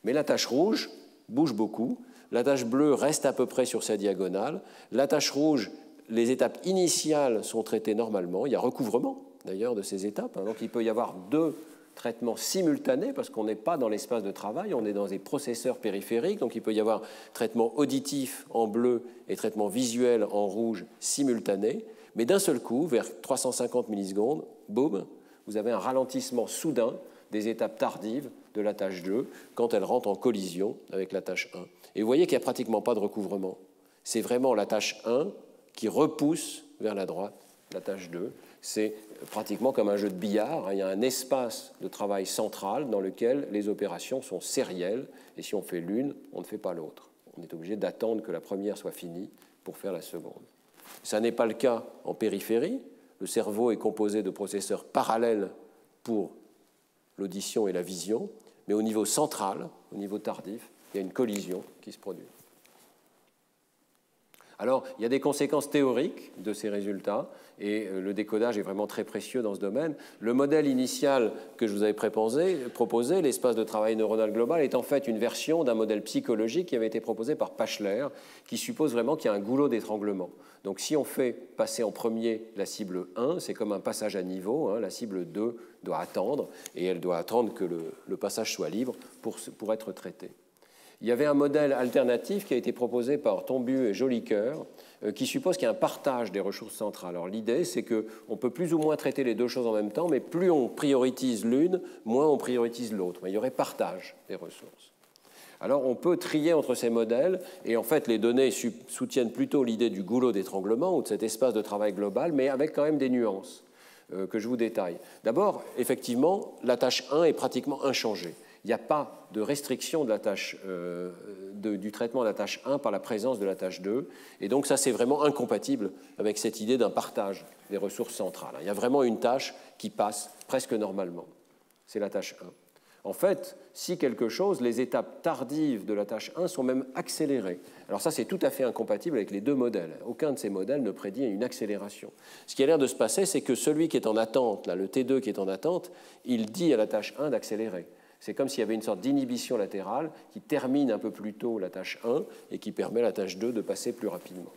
mais la tache rouge bouge beaucoup. La tache bleue reste à peu près sur sa diagonale. La tache rouge, les étapes initiales sont traitées normalement. Il y a recouvrement, d'ailleurs, de ces étapes. Donc, il peut y avoir deux traitement simultané, parce qu'on n'est pas dans l'espace de travail, on est dans des processeurs périphériques, donc il peut y avoir traitement auditif en bleu et traitement visuel en rouge simultané, mais d'un seul coup, vers 350 millisecondes, boum, vous avez un ralentissement soudain des étapes tardives de la tâche 2 quand elle rentre en collision avec la tâche 1. Et vous voyez qu'il n'y a pratiquement pas de recouvrement. C'est vraiment la tâche 1 qui repousse vers la droite la tâche 2. C'est pratiquement comme un jeu de billard. Il y a un espace de travail central dans lequel les opérations sont sérielles. Et si on fait l'une, on ne fait pas l'autre. On est obligé d'attendre que la première soit finie pour faire la seconde. Ça n'est pas le cas en périphérie. Le cerveau est composé de processeurs parallèles pour l'audition et la vision. Mais au niveau central, au niveau tardif, il y a une collision qui se produit. Alors, il y a des conséquences théoriques de ces résultats, et le décodage est vraiment très précieux dans ce domaine. Le modèle initial que je vous avais proposé, l'espace de travail neuronal global, est en fait une version d'un modèle psychologique qui avait été proposé par Pachler, qui suppose vraiment qu'il y a un goulot d'étranglement. Donc, si on fait passer en premier la cible 1, c'est comme un passage à niveau, la cible 2 doit attendre, et elle doit attendre que le passage soit libre pour être traité. Il y avait un modèle alternatif qui a été proposé par Tombu et Jolicoeur qui suppose qu'il y a un partage des ressources centrales. Alors l'idée, c'est qu'on peut plus ou moins traiter les deux choses en même temps, mais plus on priorise l'une, moins on priorise l'autre. Il y aurait partage des ressources. Alors on peut trier entre ces modèles, et en fait les données soutiennent plutôt l'idée du goulot d'étranglement ou de cet espace de travail global, mais avec quand même des nuances que je vous détaille. D'abord, effectivement, la tâche 1 est pratiquement inchangée. Il n'y a pas de restriction de la tâche, du traitement de la tâche 1 par la présence de la tâche 2. Et donc ça, c'est vraiment incompatible avec cette idée d'un partage des ressources centrales. Il y a vraiment une tâche qui passe presque normalement. C'est la tâche 1. En fait, si quelque chose, les étapes tardives de la tâche 1 sont même accélérées. Alors ça, c'est tout à fait incompatible avec les deux modèles. Aucun de ces modèles ne prédit une accélération. Ce qui a l'air de se passer, c'est que celui qui est en attente, là, le T2 qui est en attente, il dit à la tâche 1 d'accélérer. C'est comme s'il y avait une sorte d'inhibition latérale qui termine un peu plus tôt la tâche 1 et qui permet à la tâche 2 de passer plus rapidement.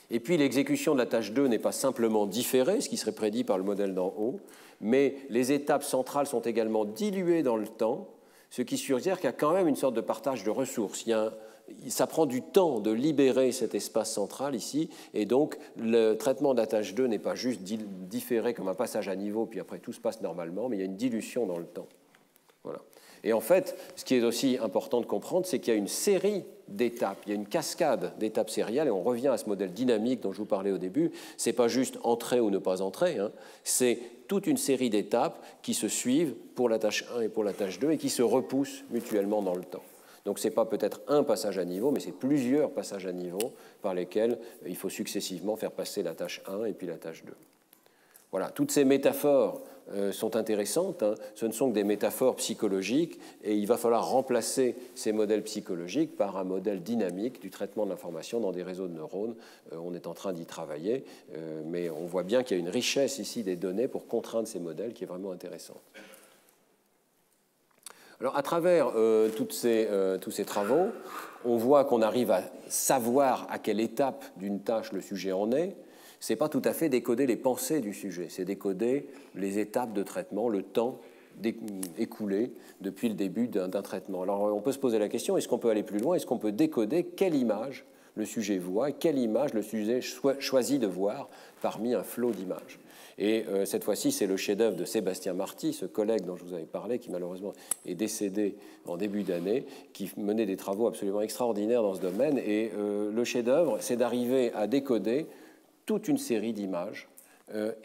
Et puis l'exécution de la tâche 2 n'est pas simplement différée, ce qui serait prédit par le modèle d'en haut, mais les étapes centrales sont également diluées dans le temps, ce qui suggère qu'il y a quand même une sorte de partage de ressources. Ça prend du temps de libérer cet espace central ici, et donc le traitement de la tâche 2 n'est pas juste différé comme un passage à niveau, puis après tout se passe normalement, mais il y a une dilution dans le temps. Voilà. Et en fait, ce qui est aussi important de comprendre, c'est qu'il y a une série d'étapes, il y a une cascade d'étapes sérielles, et on revient à ce modèle dynamique dont je vous parlais au début. Ce n'est pas juste entrer ou ne pas entrer, hein. C'est toute une série d'étapes qui se suivent pour la tâche 1 et pour la tâche 2 et qui se repoussent mutuellement dans le temps. Donc ce n'est pas peut-être un passage à niveau, mais c'est plusieurs passages à niveau par lesquels il faut successivement faire passer la tâche 1 et puis la tâche 2. Voilà, toutes ces métaphores sont intéressantes, hein. Ce ne sont que des métaphores psychologiques et il va falloir remplacer ces modèles psychologiques par un modèle dynamique du traitement de l'information dans des réseaux de neurones. On est en train d'y travailler, mais on voit bien qu'il y a une richesse ici des données pour contraindre ces modèles qui est vraiment intéressante. Alors, à travers tous ces travaux, on voit qu'on arrive à savoir à quelle étape d'une tâche le sujet en est. Ce n'est pas tout à fait décoder les pensées du sujet, c'est décoder les étapes de traitement, le temps écoulé depuis le début d'un traitement. Alors, on peut se poser la question, est-ce qu'on peut aller plus loin? Est-ce qu'on peut décoder quelle image le sujet voit et quelle image le sujet choisit de voir parmi un flot d'images? Et cette fois-ci, c'est le chef-d'œuvre de Sébastien Marty, ce collègue dont je vous avais parlé, qui malheureusement est décédé en début d'année, qui menait des travaux absolument extraordinaires dans ce domaine. Et le chef-d'œuvre, c'est d'arriver à décoder toute une série d'images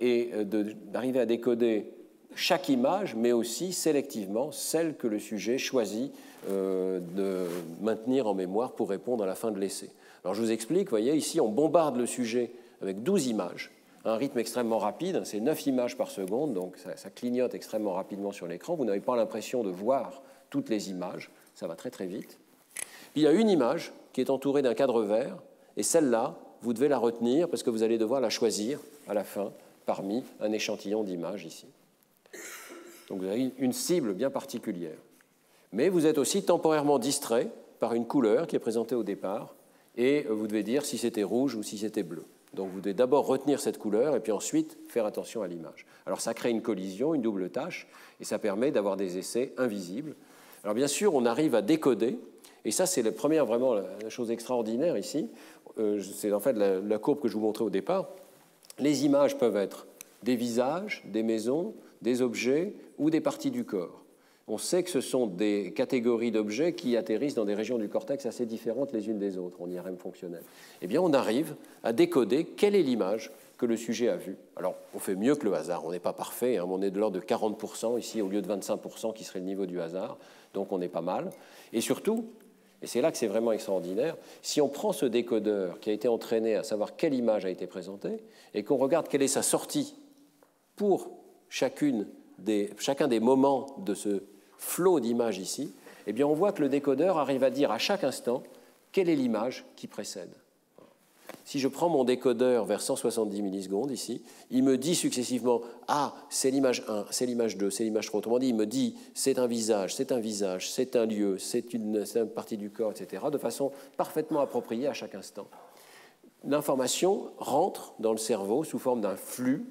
et d'arriver à décoder chaque image, mais aussi sélectivement celle que le sujet choisit de maintenir en mémoire pour répondre à la fin de l'essai. Alors je vous explique, vous voyez, ici on bombarde le sujet avec 12 images, à un rythme extrêmement rapide, c'est 9 images par seconde, donc ça clignote extrêmement rapidement sur l'écran, vous n'avez pas l'impression de voir toutes les images, ça va très très vite. Puis il y a une image qui est entourée d'un cadre vert, et celle-là, vous devez la retenir parce que vous allez devoir la choisir à la fin parmi un échantillon d'images ici. Donc vous avez une cible bien particulière. Mais vous êtes aussi temporairement distrait par une couleur qui est présentée au départ et vous devez dire si c'était rouge ou si c'était bleu. Donc vous devez d'abord retenir cette couleur et puis ensuite faire attention à l'image. Alors ça crée une collision, une double tâche et ça permet d'avoir des essais invisibles. Alors bien sûr, on arrive à décoder et ça c'est la première vraiment la chose extraordinaire ici. C'est en fait la courbe que je vous montrais au départ. Les images peuvent être des visages, des maisons, des objets ou des parties du corps. On sait que ce sont des catégories d'objets qui atterrissent dans des régions du cortex assez différentes les unes des autres en IRM fonctionnel. Eh bien, on arrive à décoder quelle est l'image que le sujet a vue. Alors, on fait mieux que le hasard, on n'est pas parfait, hein, on est de l'ordre de 40% ici au lieu de 25% qui serait le niveau du hasard, donc on est pas mal. Et surtout, et c'est là que c'est vraiment extraordinaire, si on prend ce décodeur qui a été entraîné à savoir quelle image a été présentée et qu'on regarde quelle est sa sortie pour chacun des moments de ce flot d'images ici, eh bien on voit que le décodeur arrive à dire à chaque instant quelle est l'image qui précède. Si je prends mon décodeur vers 170 millisecondes ici, il me dit successivement « Ah, c'est l'image 1, c'est l'image 2, c'est l'image 3 ». Autrement dit, il me dit « C'est un visage, c'est un lieu, c'est une partie du corps, etc. » de façon parfaitement appropriée à chaque instant. L'information rentre dans le cerveau sous forme d'un flux.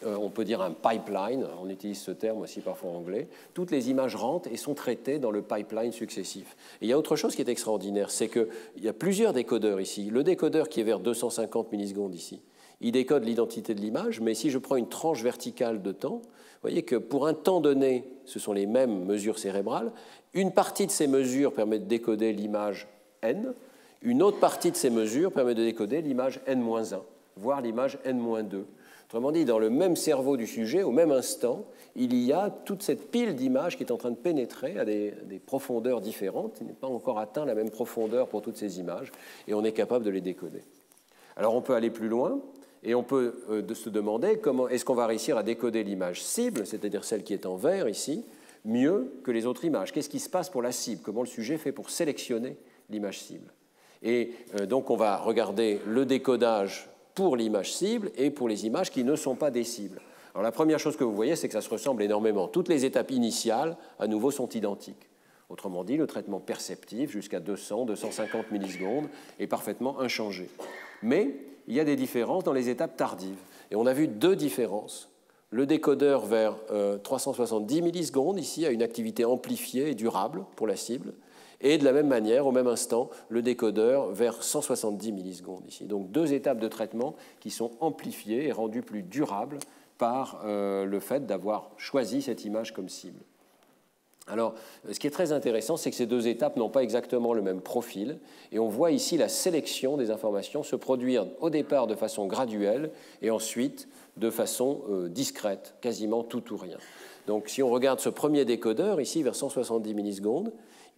On peut dire un pipeline, on utilise ce terme aussi parfois en anglais. Toutes les images rentrent et sont traitées dans le pipeline successif. Et il y a autre chose qui est extraordinaire, c'est qu'il y a plusieurs décodeurs ici. Le décodeur qui est vers 250 millisecondes ici, il décode l'identité de l'image, mais si je prends une tranche verticale de temps, vous voyez que pour un temps donné, ce sont les mêmes mesures cérébrales. Une partie de ces mesures permet de décoder l'image n, une autre partie de ces mesures permet de décoder l'image n-1, voire l'image n-2. Autrement dit, dans le même cerveau du sujet, au même instant, il y a toute cette pile d'images qui est en train de pénétrer à des profondeurs différentes. Il n'est pas encore atteint la même profondeur pour toutes ces images, et on est capable de les décoder. Alors on peut aller plus loin, et on peut se demander comment est-ce qu'on va réussir à décoder l'image cible, c'est-à-dire celle qui est en vert ici, mieux que les autres images. Qu'est-ce qui se passe pour la cible? Comment le sujet fait pour sélectionner l'image cible? Et donc on va regarder le décodage pour l'image cible et pour les images qui ne sont pas des cibles. Alors la première chose que vous voyez, c'est que ça se ressemble énormément. Toutes les étapes initiales, à nouveau, sont identiques. Autrement dit, le traitement perceptif jusqu'à 200, 250 millisecondes est parfaitement inchangé. Mais il y a des différences dans les étapes tardives. Et on a vu deux différences. Le décodeur vers 370 millisecondes, ici, a une activité amplifiée et durable pour la cible. Et de la même manière, au même instant, le décodeur vers 170 millisecondes ici. Donc deux étapes de traitement qui sont amplifiées et rendues plus durables par le fait d'avoir choisi cette image comme cible. Alors, ce qui est très intéressant, c'est que ces deux étapes n'ont pas exactement le même profil, et on voit ici la sélection des informations se produire au départ de façon graduelle et ensuite de façon discrète, quasiment tout ou rien. Donc, si on regarde ce premier décodeur, ici, vers 170 millisecondes,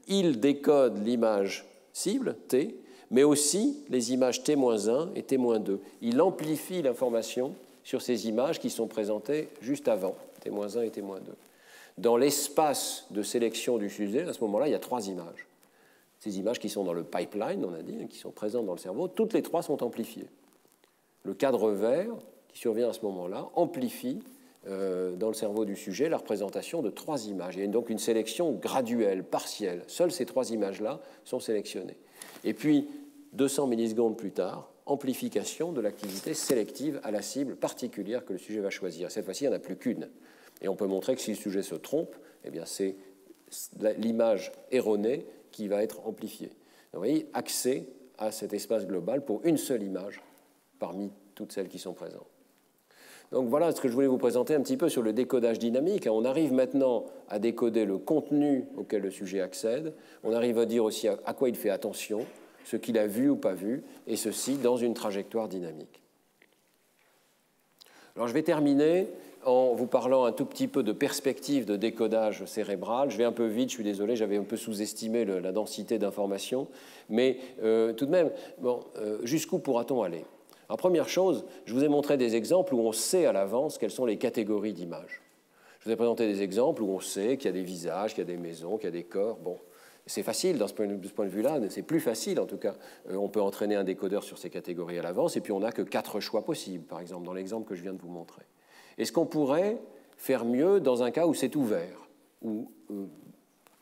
il décode l'image cible, T, mais aussi les images T-1 et T-2. Il amplifie l'information sur ces images qui sont présentées juste avant, T-1 et T-2. Dans l'espace de sélection du sujet, à ce moment-là, il y a trois images. Ces images qui sont dans le pipeline, on a dit, qui sont présentes dans le cerveau, toutes les trois sont amplifiées. Le cadre vert, qui survient à ce moment-là, amplifie dans le cerveau du sujet la représentation de trois images. Il y a donc une sélection graduelle, partielle. Seules ces trois images-là sont sélectionnées. Et puis, 200 millisecondes plus tard, amplification de l'activité sélective à la cible particulière que le sujet va choisir. Cette fois-ci, il n'y en a plus qu'une. Et on peut montrer que si le sujet se trompe, eh bien c'est l'image erronée qui va être amplifiée. Donc, vous voyez, accès à cet espace global pour une seule image parmi toutes celles qui sont présentes. Donc voilà ce que je voulais vous présenter un petit peu sur le décodage dynamique. On arrive maintenant à décoder le contenu auquel le sujet accède. On arrive à dire aussi à quoi il fait attention, ce qu'il a vu ou pas vu, et ceci dans une trajectoire dynamique. Alors je vais terminer en vous parlant un tout petit peu de perspective de décodage cérébral. Je vais un peu vite, je suis désolé, j'avais un peu sous-estimé la densité d'informations, mais tout de même, jusqu'où pourra-t-on aller? Alors, première chose, je vous ai montré des exemples où on sait à l'avance quelles sont les catégories d'images. Je vous ai présenté des exemples où on sait qu'il y a des visages, qu'il y a des maisons, qu'il y a des corps. Bon, c'est facile de ce point de vue-là, c'est plus facile en tout cas. On peut entraîner un décodeur sur ces catégories à l'avance et puis on n'a que 4 choix possibles, par exemple, dans l'exemple que je viens de vous montrer. Est-ce qu'on pourrait faire mieux dans un cas où c'est ouvert, où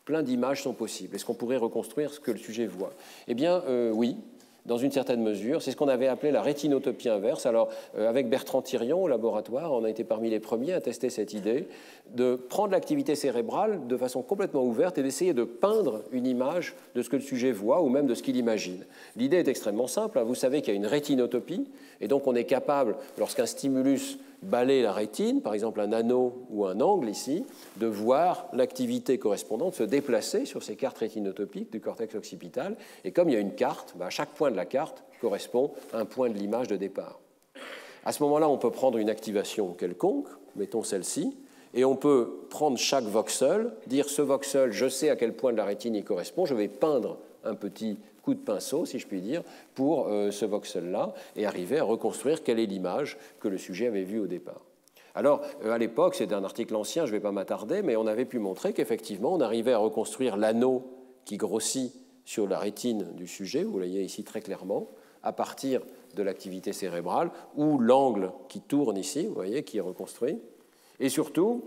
plein d'images sont possibles? Est-ce qu'on pourrait reconstruire ce que le sujet voit? Eh bien, oui. Dans une certaine mesure. C'est ce qu'on avait appelé la rétinotopie inverse. Alors, avec Bertrand Thirion au laboratoire, on a été parmi les premiers à tester cette idée de prendre l'activité cérébrale de façon complètement ouverte et d'essayer de peindre une image de ce que le sujet voit ou même de ce qu'il imagine. L'idée est extrêmement simple. Vous savez qu'il y a une rétinotopie et donc on est capable, lorsqu'un stimulus balaye la rétine, par exemple un anneau ou un angle ici, de voir l'activité correspondante se déplacer sur ces cartes rétinotopiques du cortex occipital. Et comme il y a une carte, chaque point de la carte correspond à un point de l'image de départ. À ce moment-là, on peut prendre une activation quelconque, mettons celle-ci, et on peut prendre chaque voxel, dire ce voxel, je sais à quel point de la rétine il correspond, je vais peindre un petit coup de pinceau, si je puis dire, pour ce voxel-là, et arriver à reconstruire quelle est l'image que le sujet avait vue au départ. Alors, à l'époque, c'est un article ancien, je ne vais pas m'attarder, mais on avait pu montrer qu'effectivement, on arrivait à reconstruire l'anneau qui grossit sur la rétine du sujet, vous voyez ici très clairement, à partir de l'activité cérébrale, ou l'angle qui tourne ici, vous voyez, qui est reconstruit. Et surtout,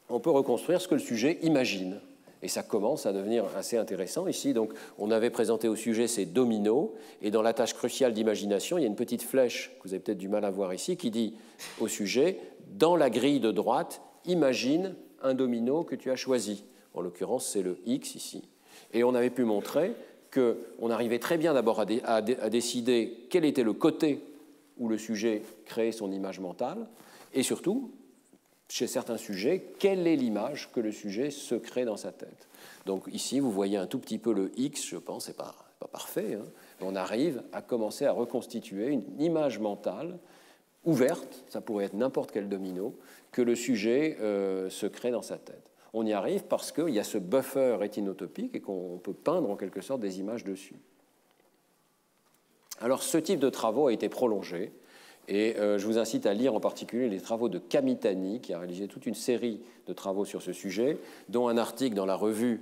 on peut reconstruire ce que le sujet imagine. Et ça commence à devenir assez intéressant ici. Donc, on avait présenté au sujet ces dominos, et dans la tâche cruciale d'imagination, il y a une petite flèche que vous avez peut-être du mal à voir ici, qui dit au sujet, dans la grille de droite, imagine un domino que tu as choisi. En l'occurrence, c'est le X ici. Et on avait pu montrer qu'on arrivait très bien d'abord à décider quel était le côté où le sujet créait son image mentale, et surtout, chez certains sujets, quelle est l'image que le sujet se crée dans sa tête. Donc ici, vous voyez un tout petit peu le X, je pense, c'est pas parfait, hein, mais on arrive à commencer à reconstituer une image mentale ouverte, ça pourrait être n'importe quel domino, que le sujet se crée dans sa tête. On y arrive parce qu'il y a ce buffer rétinotopique et qu'on peut peindre en quelque sorte des images dessus. Alors ce type de travaux a été prolongé et je vous incite à lire en particulier les travaux de Kamitani, qui a réalisé toute une série de travaux sur ce sujet, dont un article dans la revue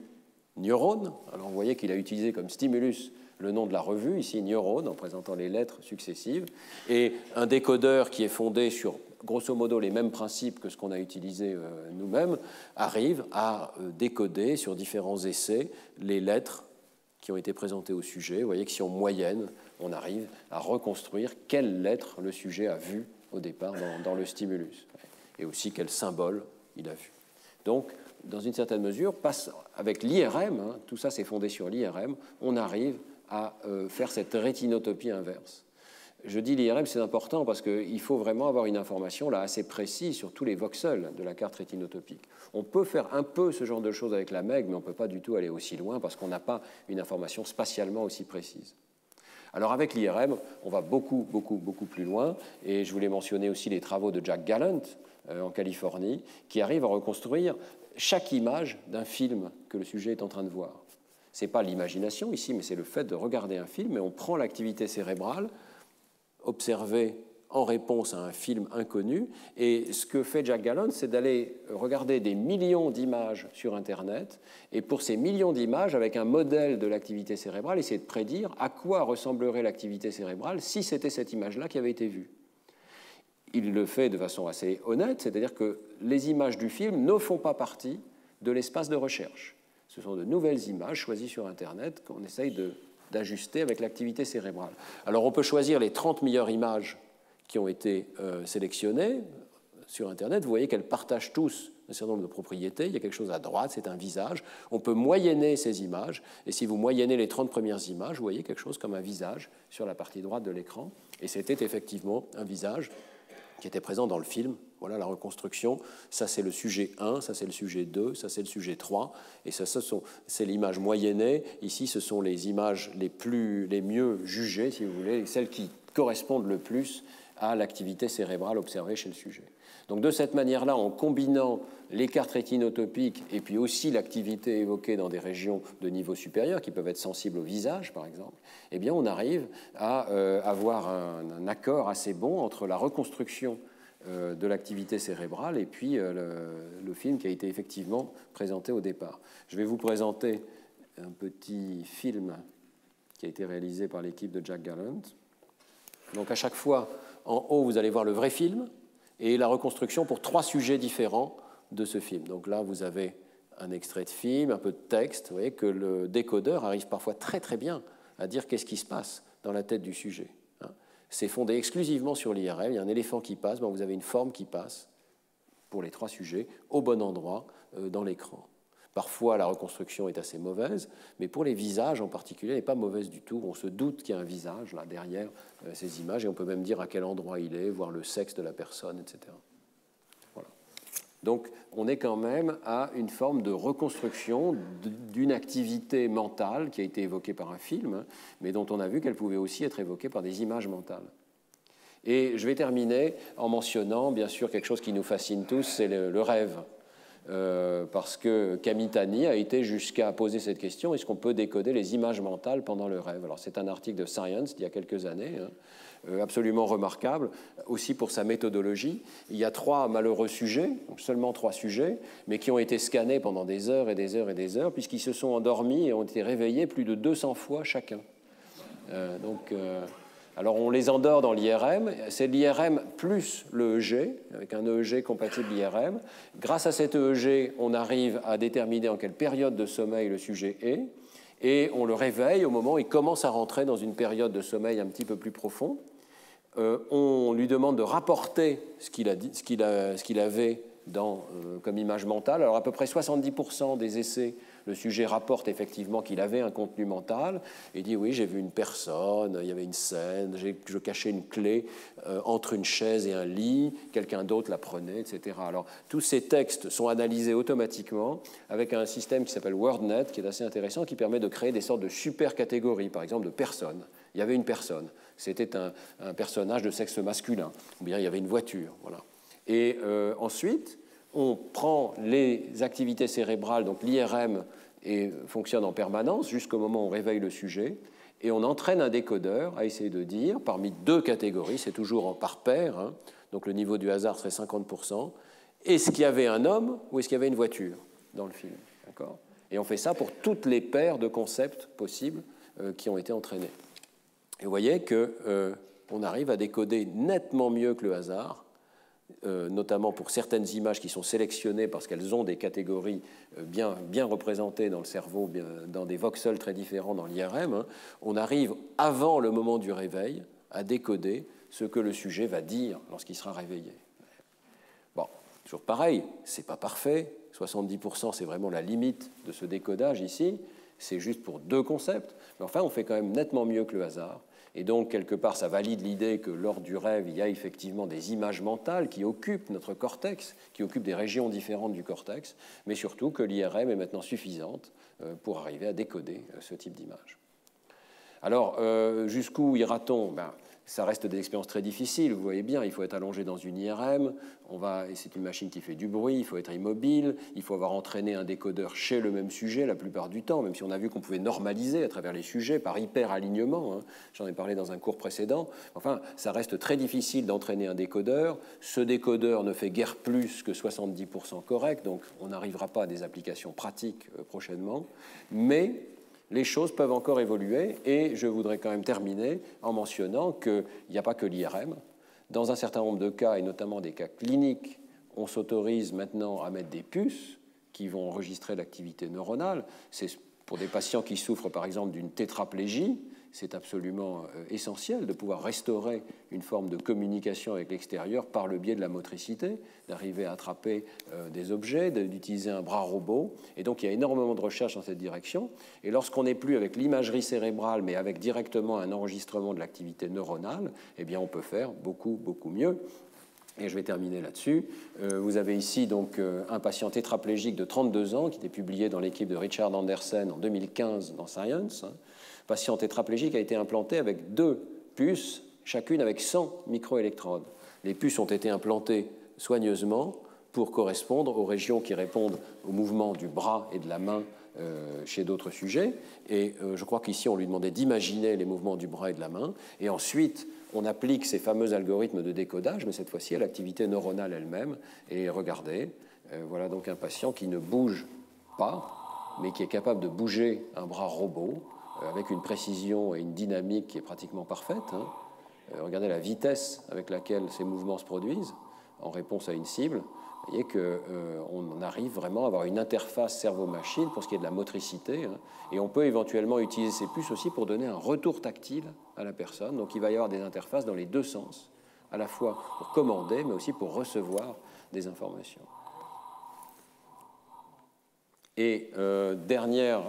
Neurone. Alors vous voyez qu'il a utilisé comme stimulus le nom de la revue, ici Neurone, en présentant les lettres successives, et un décodeur qui est fondé sur grosso modo les mêmes principes que ce qu'on a utilisé nous-mêmes, arrive à décoder sur différents essais les lettres qui ont été présentées au sujet. Vous voyez que si on moyenne, on arrive à reconstruire quelle lettre le sujet a vue au départ dans le stimulus, et aussi quel symbole il a vu. Donc, dans une certaine mesure, avec l'IRM, hein, tout ça c'est fondé sur l'IRM, on arrive à faire cette rétinotopie inverse. Je dis l'IRM, c'est important parce qu'il faut vraiment avoir une information là, assez précise sur tous les voxels de la carte rétinotopique. On peut faire un peu ce genre de choses avec la MEG, mais on ne peut pas du tout aller aussi loin parce qu'on n'a pas une information spatialement aussi précise. Alors avec l'IRM, on va beaucoup plus loin, et je voulais mentionner aussi les travaux de Jack Gallant en Californie, qui arrivent à reconstruire chaque image d'un film que le sujet est en train de voir. Ce n'est pas l'imagination ici, mais c'est le fait de regarder un film, et on prend l'activité cérébrale observée en réponse à un film inconnu, et ce que fait Jack Gallant, c'est d'aller regarder des millions d'images sur Internet, et pour ces millions d'images, avec un modèle de l'activité cérébrale, essayer de prédire à quoi ressemblerait l'activité cérébrale si c'était cette image-là qui avait été vue. Il le fait de façon assez honnête, c'est-à-dire que les images du film ne font pas partie de l'espace de recherche. Ce sont de nouvelles images choisies sur Internet qu'on essaye d'ajuster avec l'activité cérébrale. Alors on peut choisir les 30 meilleures images qui ont été sélectionnées sur Internet. Vous voyez qu'elles partagent tous un certain nombre de propriétés. Il y a quelque chose à droite, c'est un visage. On peut moyenner ces images, et si vous moyennez les 30 premières images, vous voyez quelque chose comme un visage sur la partie droite de l'écran, et c'était effectivement un visage qui était présent dans le film. Voilà la reconstruction. Ça, c'est le sujet 1, ça, c'est le sujet 2, ça, c'est le sujet 3. Et ça, c'est l'image moyennée. Ici, ce sont les images les mieux jugées, si vous voulez, celles qui correspondent le plus à l'activité cérébrale observée chez le sujet. Donc, de cette manière-là, en combinant les cartes rétinotopiques et puis aussi l'activité évoquée dans des régions de niveau supérieur, qui peuvent être sensibles au visage, par exemple, eh bien, on arrive à avoir un accord assez bon entre la reconstruction de l'activité cérébrale et puis le film qui a été effectivement présenté au départ. Je vais vous présenter un petit film qui a été réalisé par l'équipe de Jack Gallant. Donc, à chaque fois, en haut, vous allez voir le vrai film et la reconstruction pour 3 sujets différents de ce film. Donc là, vous avez un extrait de film, un peu de texte. Vous voyez que le décodeur arrive parfois très bien à dire qu'est-ce qui se passe dans la tête du sujet. C'est fondé exclusivement sur l'IRM. Il y a un éléphant qui passe, vous avez une forme qui passe pour les 3 sujets au bon endroit dans l'écran. Parfois, la reconstruction est assez mauvaise, mais pour les visages en particulier, elle n'est pas mauvaise du tout. On se doute qu'il y a un visage là derrière ces images, et on peut même dire à quel endroit il est, voir le sexe de la personne, etc. Voilà. Donc, on est quand même à une forme de reconstruction d'une activité mentale qui a été évoquée par un film, mais dont on a vu qu'elle pouvait aussi être évoquée par des images mentales. Et je vais terminer en mentionnant, bien sûr, quelque chose qui nous fascine tous, c'est le rêve. Parce que Kamitani a été jusqu'à poser cette question, est-ce qu'on peut décoder les images mentales pendant le rêve? Alors c'est un article de Science d'il y a quelques années, absolument remarquable, aussi pour sa méthodologie. Il y a 3 malheureux sujets, seulement 3 sujets, mais qui ont été scannés pendant des heures et des heures et des heures, puisqu'ils se sont endormis et ont été réveillés plus de 200 fois chacun. Alors on les endort dans l'IRM, c'est l'IRM plus le EEG, avec un EEG compatible IRM. Grâce à cet EEG, on arrive à déterminer en quelle période de sommeil le sujet est, et on le réveille au moment où il commence à rentrer dans une période de sommeil un petit peu plus profond. On lui demande de rapporter ce qu'il avait comme image mentale. Alors à peu près 70% des essais Le sujet rapporte effectivement qu'il avait un contenu mental et dit oui, j'ai vu une personne, il y avait une scène, je cachais une clé entre une chaise et un lit, quelqu'un d'autre la prenait, etc. Alors tous ces textes sont analysés automatiquement avec un système qui s'appelle WordNet, qui est assez intéressant, qui permet de créer des sortes de super catégories, par exemple de personnes. Il y avait une personne, c'était un personnage de sexe masculin, ou bien il y avait une voiture, voilà. Et ensuite, on prend les activités cérébrales, donc l'IRM fonctionne en permanence jusqu'au moment où on réveille le sujet, et on entraîne un décodeur à essayer de dire, parmi deux catégories, c'est toujours par paire, hein, donc le niveau du hasard serait 50%, est-ce qu'il y avait un homme ou est-ce qu'il y avait une voiture dans le film, d'accord ? Et on fait ça pour toutes les paires de concepts possibles qui ont été entraînés. Et vous voyez qu'on arrive à décoder nettement mieux que le hasard, notamment pour certaines images qui sont sélectionnées parce qu'elles ont des catégories bien représentées dans le cerveau, dans des voxels très différents dans l'IRM, hein, on arrive, avant le moment du réveil, à décoder ce que le sujet va dire lorsqu'il sera réveillé. Bon, toujours pareil, ce n'est pas parfait, 70% c'est vraiment la limite de ce décodage ici, c'est juste pour deux concepts, mais enfin on fait quand même nettement mieux que le hasard. Et donc, quelque part, ça valide l'idée que lors du rêve, il y a effectivement des images mentales qui occupent notre cortex, qui occupent des régions différentes du cortex, mais surtout que l'IRM est maintenant suffisante pour arriver à décoder ce type d'image. Alors, jusqu'où ira-t-on ? Ça reste des expériences très difficiles, vous voyez bien, il faut être allongé dans une IRM, et c'est une machine qui fait du bruit, il faut être immobile, il faut avoir entraîné un décodeur chez le même sujet la plupart du temps, même si on a vu qu'on pouvait normaliser à travers les sujets par hyper-alignement, hein. J'en ai parlé dans un cours précédent. Enfin, ça reste très difficile d'entraîner un décodeur. Ce décodeur ne fait guère plus que 70% correct, donc on n'arrivera pas à des applications pratiques prochainement, mais les choses peuvent encore évoluer et je voudrais quand même terminer en mentionnant qu'il n'y a pas que l'IRM. Dans un certain nombre de cas, et notamment des cas cliniques, on s'autorise maintenant à mettre des puces qui vont enregistrer l'activité neuronale. C'est pour des patients qui souffrent par exemple d'une tétraplégie, c'est absolument essentiel de pouvoir restaurer une forme de communication avec l'extérieur par le biais de la motricité, d'arriver à attraper des objets, d'utiliser un bras robot. Et donc il y a énormément de recherches dans cette direction. Et lorsqu'on n'est plus avec l'imagerie cérébrale, mais avec directement un enregistrement de l'activité neuronale, eh bien on peut faire beaucoup, beaucoup mieux. Et je vais terminer là-dessus. Vous avez ici donc un patient tétraplégique de 32 ans qui était publié dans l'équipe de Richard Andersen en 2015 dans Science. Le patient tétraplégique a été implanté avec 2 puces, chacune avec 100 microélectrodes. Les puces ont été implantées soigneusement pour correspondre aux régions qui répondent au mouvement du bras et de la main chez d'autres sujets. Et je crois qu'ici, on lui demandait d'imaginer les mouvements du bras et de la main. Et ensuite, on applique ces fameux algorithmes de décodage, mais cette fois-ci à l'activité neuronale elle-même. Et regardez, voilà donc un patient qui ne bouge pas, mais qui est capable de bouger un bras robot avec une précision et une dynamique qui est pratiquement parfaite. Hein. Regardez la vitesse avec laquelle ces mouvements se produisent en réponse à une cible. Vous voyez qu'on arrive vraiment à avoir une interface cerveau-machine pour ce qui est de la motricité. Hein. Et on peut éventuellement utiliser ces puces aussi pour donner un retour tactile à la personne. Donc il va y avoir des interfaces dans les deux sens, à la fois pour commander, mais aussi pour recevoir des informations. Et dernière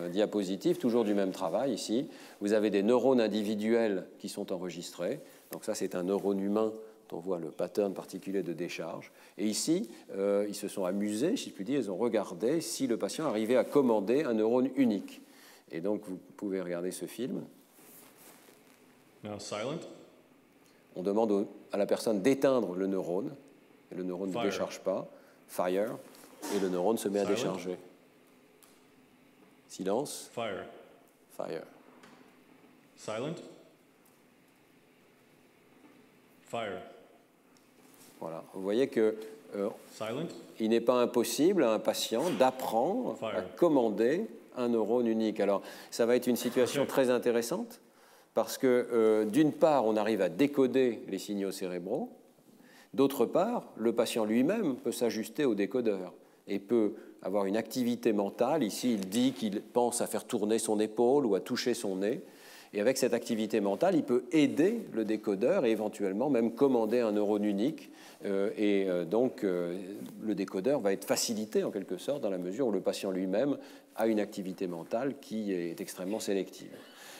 diapositive, toujours du même travail ici, vous avez des neurones individuels qui sont enregistrés. Donc ça, c'est un neurone humain dont on voit le pattern particulier de décharge. Et ici, ils se sont amusés, si je puis dire, ils ont regardé si le patient arrivait à commander un neurone unique. Et donc, vous pouvez regarder ce film. Now silent. On demande à la personne d'éteindre le neurone, et le neurone ne décharge pas. Fire. Et le neurone se met à décharger. Silence. Fire. Fire. Silent. Fire. Voilà. Vous voyez que Silent. il n'est pas impossible à un patient d'apprendre à commander un neurone unique. Alors, ça va être une situation très intéressante parce que, d'une part, on arrive à décoder les signaux cérébraux. D'autre part, le patient lui-même peut s'ajuster au décodeur et peut avoir une activité mentale. Ici, il dit qu'il pense à faire tourner son épaule ou à toucher son nez. Et avec cette activité mentale, il peut aider le décodeur et éventuellement même commander un neurone unique. Donc, le décodeur va être facilité en quelque sorte dans la mesure où le patient lui-même a une activité mentale qui est extrêmement sélective.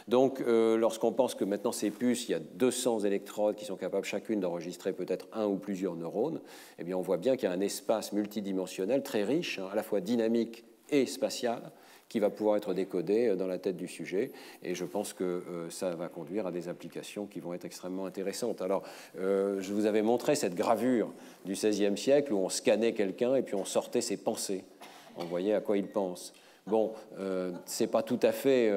Donc, lorsqu'on pense que maintenant ces puces, il y a 200 électrodes qui sont capables chacune d'enregistrer peut-être un ou plusieurs neurones, eh bien, on voit bien qu'il y a un espace multidimensionnel très riche, à la fois dynamique et spatial, qui va pouvoir être décodé dans la tête du sujet. Et je pense que ça va conduire à des applications qui vont être extrêmement intéressantes. Alors, je vous avais montré cette gravure du XVIe siècle où on scannait quelqu'un et puis on sortait ses pensées. On voyait à quoi il pense. Bon, ce n'est pas tout à fait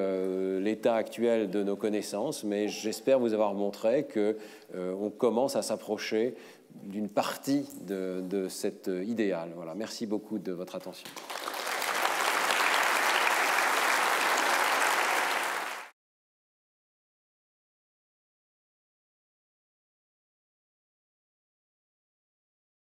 l'état actuel de nos connaissances, mais j'espère vous avoir montré qu'on commence à s'approcher d'une partie de cet idéal. Voilà. Merci beaucoup de votre attention.